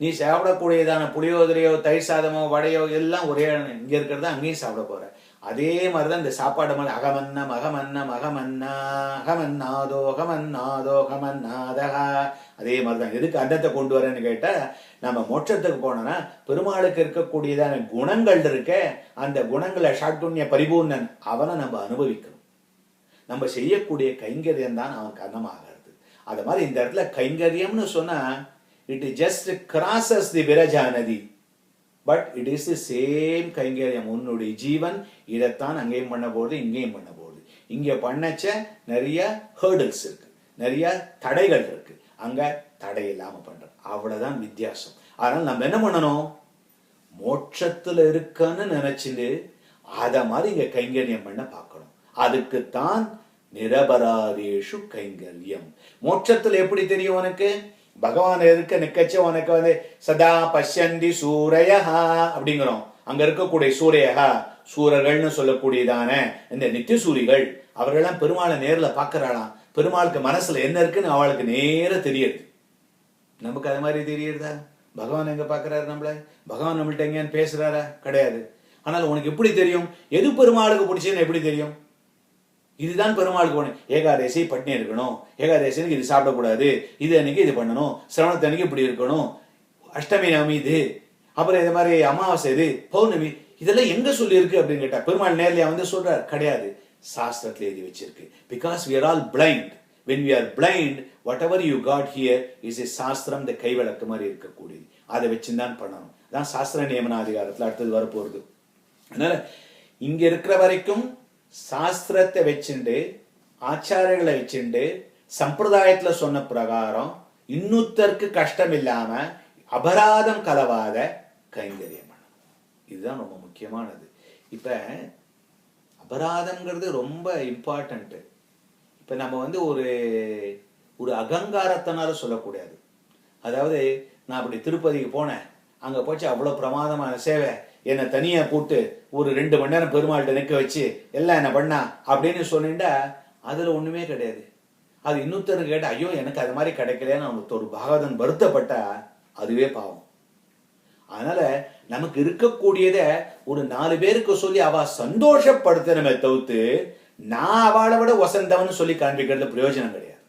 நீ சாப்பிடக்கூடியதான புளியோதரையோ தயிர் சாதமோ வடையோ எல்லாம் ஒரே இங்கே இருக்கிறத அங்கேயும் சாப்பிட போகிற. அதே மாதிரி தான் இந்த சாப்பாடு மாதிரி அகமன்னம் அகமன்னம் அகமன்னா அகமன்னாதோ அகமன்னாதோ அகமன்னாதகா. அதே மாதிரி தான். எதுக்கு அன்னத்தை கொண்டு வரேன்னு கேட்டால், நம்ம மோட்சத்துக்கு போனோம்னா பெருமாளுக்கு இருக்கக்கூடியதான குணங்கள் இருக்க, அந்த குணங்களை ஷாட்குண்ய பரிபூர்ணன் அவனை நம்ம அனுபவிக்கணும். நம்ம செய்யக்கூடிய கைங்கரியம் தான் அவன் கர்ணமாகிறது. அது மாதிரி இந்த இடத்துல கைங்கரியம்னு சொன்னா இட் ஜஸ்ட் கிராசஸ் தி விரஜா நதி, but it is the same கைங்கரியம். உன்னுடைய ஜீவன் இதைத்தான் அங்கேயும் பண்ண போகுது, இங்கேயும் பண்ண போகுது. இங்க பண்ணச்ச நிறைய ஹேர்டில்ஸ் இருக்கு, நிறைய தடைகள் இருக்கு, அங்க தடை இல்லாம பண்றோம். அவ்வளவுதான் வித்தியாசம். அதனால நம்ம என்ன பண்ணணும், மோட்சத்துல இருக்கன்னு நினைச்சுட்டு அத மாதிரி இங்க கைங்கரியம் பண்ண பார்க்கணும். அதுக்குத்தான் நிரபராதேஷு கைங்கரியம். மோட்சத்துல எப்படி தெரியும் உனக்கு, பகவான் இருக்க நிக்கச்ச உனக்கு வந்து சதா பஷ்யந்தி சூரையஹா அப்படிங்கிறோம். அங்க இருக்கக்கூடிய சூரையஹா சூரர்கள்னு சொல்லக்கூடியதான இந்த நித்திய சூரிகள் அவர்களெல்லாம் பெருமாளை நேர்ல பாக்குறாளாம். பெருமாளுக்கு மனசுல என்ன இருக்குன்னு அவளுக்கு நேர தெரியுது. நமக்கு அது மாதிரி தெரியுறதா? பகவான் எங்க பாக்குறாரு நம்மள? பகவான் நம்மள்ட்ட எங்கன்னு பேசுறாரா? கிடையாது. ஆனால் உனக்கு எப்படி தெரியும் எது பெருமாளுக்கு பிடிச்சதுன்னு? எப்படி தெரியும்? இதுதான் பெருமாளுக்கு ஒண்ணு. ஏகாதசி பட்னி இருக்கணும், ஏகாதசிக்கு இது சாப்பிடக்கூடாது, இது அன்னைக்கு இது பண்ணணும், சிரவணத்து அன்னைக்கு இப்படி இருக்கணும், அஷ்டமி நவமி இது, அப்புறம் இது மாதிரி அமாவாசை இது, பௌர்ணமி, இதெல்லாம் எங்க சொல்லி இருக்கு அப்படின்னு கேட்டா பெருமாள் நேர்லயா வந்து சொல்றார்? கிடையாது. சாஸ்திரத்துல எழுதி வச்சிருக்கு. Because we are all blind. when we are blind, whatever you got here is a சாஸ்திரம், இந்த கைவிளக்கு மாதிரி இருக்கக்கூடியது. அதை வச்சுதான் பண்ணணும். அதான் சாஸ்திர நியமன அதிகாரத்துல அடுத்தது வரப்போறது. அதனால இங்க இருக்கிற வரைக்கும் சாஸ்திரத்தை வச்சுண்டு ஆச்சாரங்களை வச்சுண்டு சம்பிரதாயத்துல சொன்ன பிரகாரம் இன்னொருத்தருக்கு கஷ்டம் இல்லாம அபராதம் கலவாத கைங்கரியம் பண்ணணும். இதுதான் ரொம்ப முக்கியமானது. இப்ப அபராதம்ங்கிறது ரொம்ப இம்பார்ட்டன்ட். இப்ப நம்ம வந்து ஒரு அகங்காரத்தினால சொல்லக்கூடாது. அதாவது நான் அப்படி திருப்பதிக்கு போனேன், அங்க போச்சு அவ்வளவு பிரமாதமான சேவை, என்னை தனியா கூட்டு ஒரு 2 மணி நேரம் பெருமாள்கிட்ட நிற்க வச்சு எல்லாம் என்ன பண்ணா அப்படின்னு சொல்லிட்டா அதுல ஒண்ணுமே கிடையாது. அது இன்னொருத்தருக்கு கேட்டா ஐயோ எனக்கு அது மாதிரி கிடைக்கலன்னு அவனுக்கு ஒரு பாகவதன் வருத்தப்பட்டா அதுவே பாவம். அதனால நமக்கு இருக்கக்கூடியத ஒரு 4 பேருக்கு சொல்லி அவ சந்தோஷப்படுத்தணுமே தவிர்த்து நான் அவளை விட வசந்தவன் சொல்லி காண்பிக்கிறது பிரயோஜனம் கிடையாது.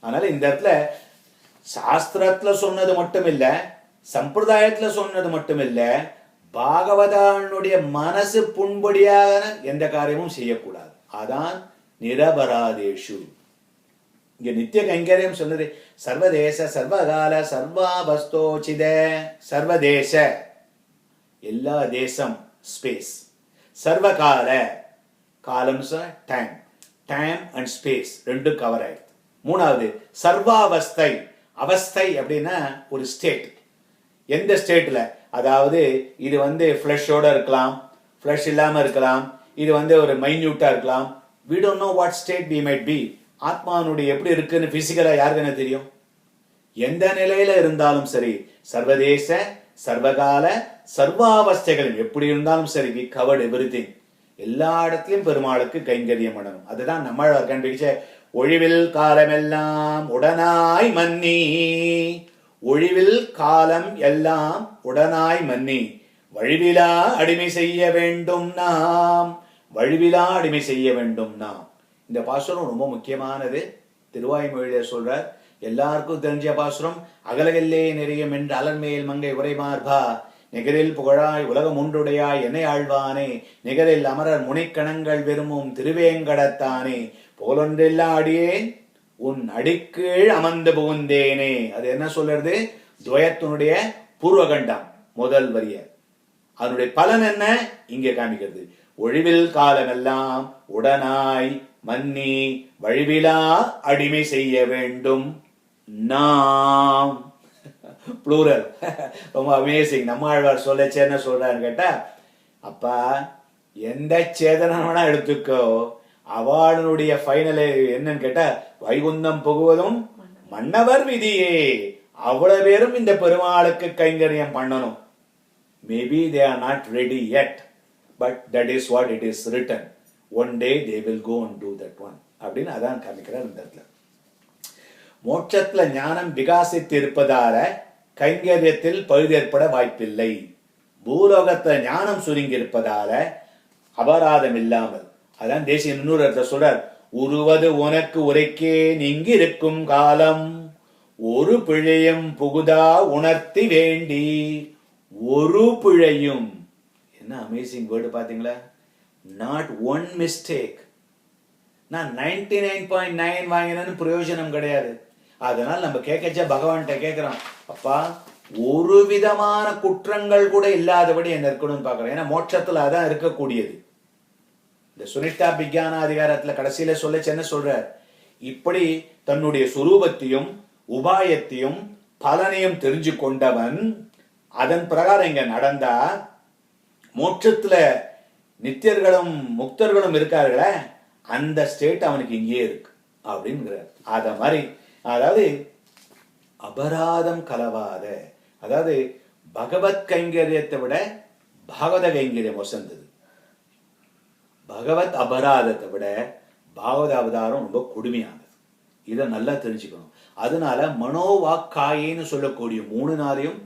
அதனால இந்த இடத்துல சாஸ்திரத்துல சொன்னது மட்டும் இல்ல, சம்பிரதாயத்துல சொன்னது மட்டும் இல்ல, பாகவதானுடைய மனசு புண்படியான எந்த காரியமும் செய்யக்கூடாது. அதான் நிரபராதேஷு. இங்க நித்திய கைங்கரியம் சொன்னது சர்வதேச சர்வகால சர்வாவஸ்தோச்சித. சர்வதேச எல்லா தேசம் ஸ்பேஸ், சர்வகால காலம் டைம், டைம் அண்ட் ஸ்பேஸ் ரெண்டும் கவர் ஆயிடுது. 3வது சர்வாவஸ்தை. அவஸ்தை அப்படின்னா ஒரு ஸ்டேட். எந்த ஸ்டேட்ல, அதாவது இது வந்து ஃப்ளஷோட இருக்கலாம், ஃப்ளஷ் இல்லாம இருக்கலாம், இது வந்து ஒரு மைன்யூட்டா இருக்கலாம். we don't know what state we might be. ஆத்மானுடைய எப்படி இருக்குன்னு பிசிக்கலா யாருக்கு என்ன தெரியும்? எந்த நிலையில இருந்தாலும் சரி, சர்வதேச சர்வகால சர்வாவஸ்தைகளும் எப்படி இருந்தாலும் சரி, we covered everything. எல்லா இடத்துலயும் பெருமாளுக்கு கைங்கரியம் பண்ணணும். அதுதான் நம்மாழ்வார் கண்டுபிடிச்ச ஒழிவில் காலமெல்லாம் உடனாய் மன்னி. ஒழிவில் காலம் எல்லாம் உடனாய் மன்னி வழிவிலா அடிமை செய்ய வேண்டும் நாம். வழிவிலா அடிமை செய்ய வேண்டும் நாம். இந்த பாசுரம் ரொம்ப முக்கியமானது. திருவாய்மொழியில சொல்றார், எல்லாருக்கும் தெரிஞ்ச பாசுரம். அகலகல்லே நெறியும் என்று அலன்மேல் மங்கை உரைமார்பா நிகரில் புகழாய் உலகம் ஒன்றுடையாய் என்னை ஆழ்வானே நிகரில் அமரர் முனைக்கணங்கள் விரும்பும் திருவேங்கடத்தானே போலொன்றெல்லா அடியேன் உன் அடிக்கீழ் அமர்ந்து புகுந்தேனே. அது என்ன சொல்றது? துவயத்தினுடைய பூர்வகண்டம் முதல் வரிய. அதனுடைய பலன் என்ன இங்கே காமிக்கிறது. ஒழிவில் காலமெல்லாம் உடனாய் மன்னி வழிவிலா அடிமை செய்ய வேண்டும் நாம். ப்ளூரல். ரொம்ப அமேசிங். நம்மாழ்வார் சொல்லச்சே என்ன சொல்றான்னு கேட்டா, அப்பா எந்த சேதனம்னா எடுத்துக்கோ, அவளுடைய ஃபைனல் என்னன்னு கேட்டா வைகுந்தம் புகுவதும் மன்னவர் விதியே. அவ்வளவு பேரும் இந்த பெருமாளுக்கு கைங்கரியம் பண்ணணும். Maybe they are not ready yet, but that is what it is written. One day they will go and do that one. அப்படின்னு அதான் காமிக்கிறார் இந்த இடத்துல. மோட்சத்துல ஞானம் விகாசித்து இருப்பதால கைங்கரியத்தில் பழுதேற்பட வாய்ப்பில்லை. பூலோகத்துல ஞானம் சுருங்கி இருப்பதால அபராதம் இல்லாமல், அதான் தேசிய இன்னொரு இடத்துல சொல்றார், உருவது உனக்கு உரைக்கே நீங்கி இருக்கும் காலம் ஒரு பிழையும் புகுதா உணர்த்தி வேண்டி. ஒரு பிழையும், என்ன அமேசிங் வேர்டு பாத்தீங்களா? Not one mistake. நான் 99.9 வாங்கினு பிரயோஜனம் கிடையாது. அதனால நம்ம கேட்கச்ச பகவான்கிட்ட கேட்கிறோம், அப்பா ஒரு விதமான குற்றங்கள் கூட இல்லாதபடி என்ன இருக்கணும்னு பாக்குறேன். ஏன்னா மோட்சத்துல அதான் இருக்கக்கூடியது. இந்த சுனிஷ்டா விஞ்ஞான அதிகாரத்துல கடைசியில சொல்ல என்ன சொல்றார், இப்படி தன்னுடைய சுரூபத்தையும் உபாயத்தையும் பலனையும் தெரிஞ்சு கொண்டவன் அதன் பிரகாரம் இங்க நடந்தா மோட்சத்துல நித்தியர்களும் முக்தர்களும் இருக்கார்களே அந்த ஸ்டேட் அவனுக்கு இங்கே இருக்கு அப்படிங்கிறார். அத மாதிரி அதாவது அபராதம் கலவாத, அதாவது பகவத் கைங்கரியத்தை விட பாகவத கைங்கரியம் வசந்தது. பகவத் அபராதத்தை விட பாகவத அவதாரம் ரொம்ப கொடுமையானது. இதை நல்லா தெரிஞ்சுக்கணும். அதனால மனோவாக்காயின்னு சொல்லக்கூடிய 3 நாளையும்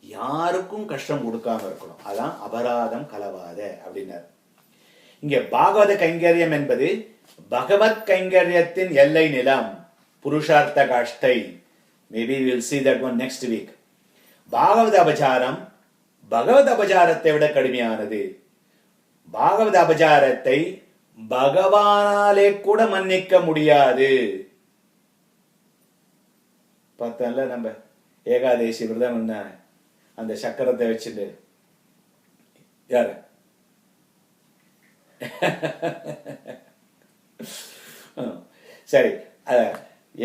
யாருக்கும் கஷ்டம் கொடுக்காம இருக்கணும். அதான் அபராதம் கலவாத அப்படின்னார். இங்க பாகவத கைங்கரியம் என்பது பகவத் கைங்கரியத்தின் எல்லை நிலம், புருஷார்த்த காஷ்டை. Maybe will see that one next week. பாகவத அபச்சாரம் பகவத் அபச்சாரத்தை விட கடுமையானது. பாகவத அபச்சாரத்தை பகவானாலே கூட மன்னிக்க முடியாது. பார்த்தல நம்ம ஏகாதேசி விரதம் என்ன, அந்த சக்கரத்தை வச்சுட்டு யாரு சரி,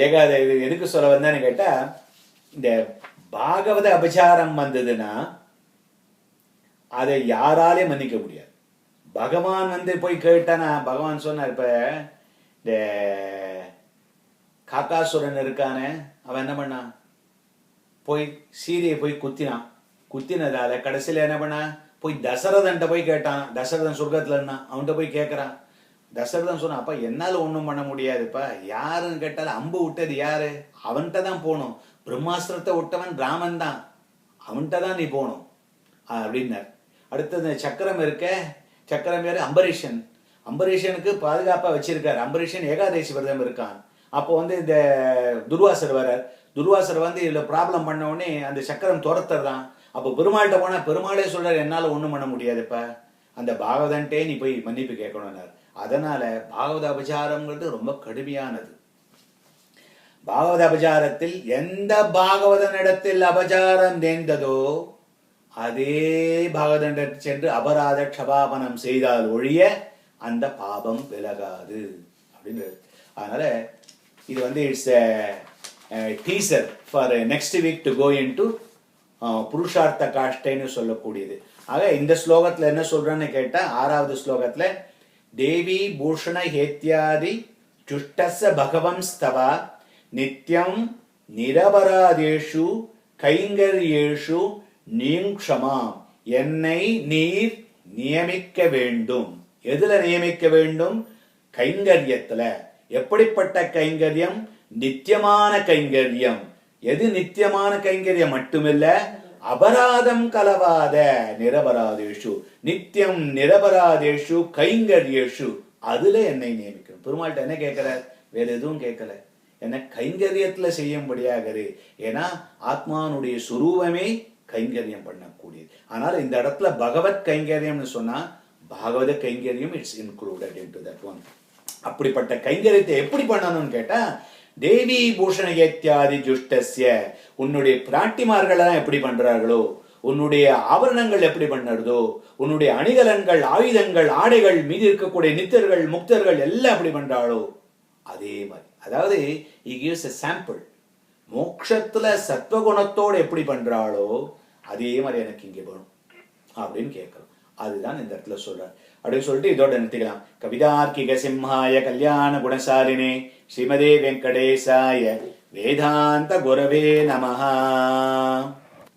ஏகாதேசி எதுக்கு சொல்ல வந்தேன்னு கேட்டா, இந்த பாகவத அபச்சாரம் வந்ததுன்னா அதை யாராலே மன்னிக்க முடியாது. பகவான் போய் கேட்டானா, பகவான் சொன்னார், இப்ப இந்த காக்காசுரன் இருக்கானே அவன் என்ன பண்ணான், போய் சீதையை போய் குத்தினான். குத்தினதால கடைசியில என்ன பண்ணா, போய் தசரதன்ட்ட போய் கேட்டான். தசரதன் சொர்க்கத்துல இருந்தான், அவன்கிட்ட போய் கேட்கறான். தசரதன் சொன்னான், அப்பா என்னால ஒண்ணும் பண்ண முடியாதுப்பா. யாருன்னு கேட்டாலும் அம்பு விட்டது யாரு, அவன்கிட்ட தான் போகணும். பிரம்மாஸ்திரத்தை விட்டவன் ராமன் தான், அவன்கிட்ட தான் நீ போகணும் அப்படின்னார். அடுத்தது சக்கரம் இருக்க, சக்கரம் யாரு, அம்பரீஷன். அம்பரீஷனுக்கு பாதுகாப்பா வச்சிருக்காரு. அம்பரீஷன் ஏகாதேசி விரதம் இருக்கான். அப்போ இந்த துர்வாசர் வரார். துர்வாசர் இதுல ப்ராப்ளம் பண்ண உடனே அந்த சக்கரம் துரத்துறதான். அப்போ பெருமாள்கிட்ட போனா பெருமாளே சொல்றாரு, என்னால ஒண்ணும் பண்ண முடியாதுப்பா, அந்த பாகவதன்ட்டே நீ போய் மன்னிப்பு கேட்கணும்னார். அதனால பாகவத அபச்சாரம்ங்கிறது ரொம்ப கடுமையானது. பாகவத அபச்சாரத்தில் எந்த பாகவதனிடத்தில் அபச்சாரம் நேர்ந்ததோ அதே பாகவதனிடத்தில் சென்று அபராத க்ஷபாபனம் செய்தால் ஒழிய அந்த பாபம் விலகாது அப்படின்றது. அதனால இது it's teaser for next week to go into புருஷார்த்த காஷ்டைன்னு சொல்லக்கூடியது. ஆக இந்த ஸ்லோகத்துல என்ன சொல்றேன்னு கேட்டா, 6வது ஸ்லோகத்துல தேவி பூஷண ஹேத்யாதி சுஷ்டஸ்ஸ பகவம் ஸ்தவா நித்யம் நிரபராதேஷு கைங்கர்யேஷு நீங்ஷமாம். என்னை நீர் நியமிக்க வேண்டும். எதுல நியமிக்க வேண்டும்? கைங்கரியத்துல. எப்படிப்பட்ட கைங்கரியம்? நித்தியமான கைங்கரியம். எது நித்தியமான கைங்கரியம் மட்டுமில்ல, அபராதம் கலவாத நிரபராதேஷு, நித்தியம் நிரபராதேஷு கைங்கர்யேஷு, அதுல என்னை நியமிக்கணும். பெருமாள்கிட்ட என்ன கேட்கிறார்? வேற எதுவும் கேட்கல, என்ன கைங்கரியத்துல செய்யும்படியாக. ஏன்னா ஆத்மானுடைய சுரூபமே கைங்கரியம் பண்ணக்கூடியது. அதனால இந்த இடத்துல பகவத் கைங்கரியம்னு சொன்னா பாகவத கைங்கரியம் it's included into that one. அப்படிப்பட்ட கைங்கரியத்தை எப்படி பண்ணணும்னு கேட்டா, தேவி பூஷண ஏத்தியாதி ஜுஷ்டஸ்ய, உன்னுடைய பிராட்டிமார்கள் எப்படி பண்றார்களோ, உன்னுடைய ஆபரணங்கள் எப்படி பண்ணுறதோ, உன்னுடைய அணிகலன்கள், ஆயுதங்கள், ஆடைகள், மீதி இருக்கக்கூடிய நித்தர்கள் முக்தர்கள் எல்லாம் எப்படி பண்றாளோ அதே மாதிரி. அதாவது he gives a sample. மோட்சத்துல சத்வகுணத்தோடு எப்படி பண்றாளோ அதே மாதிரி எனக்கு இங்கே வேணும் அப்படின்னு கேட்கணும். அதுதான் இந்த இடத்துல சொல்றார். அப்படின்னு சொல்லிட்டு இதோட நிறுத்திக்கலாம். கவிதார்க்கிக சிம்ஹாய கல்யாண குணசாலினே ஸ்ரீமதே வெங்கடேசாய வேதாந்த குரவே நமஹ.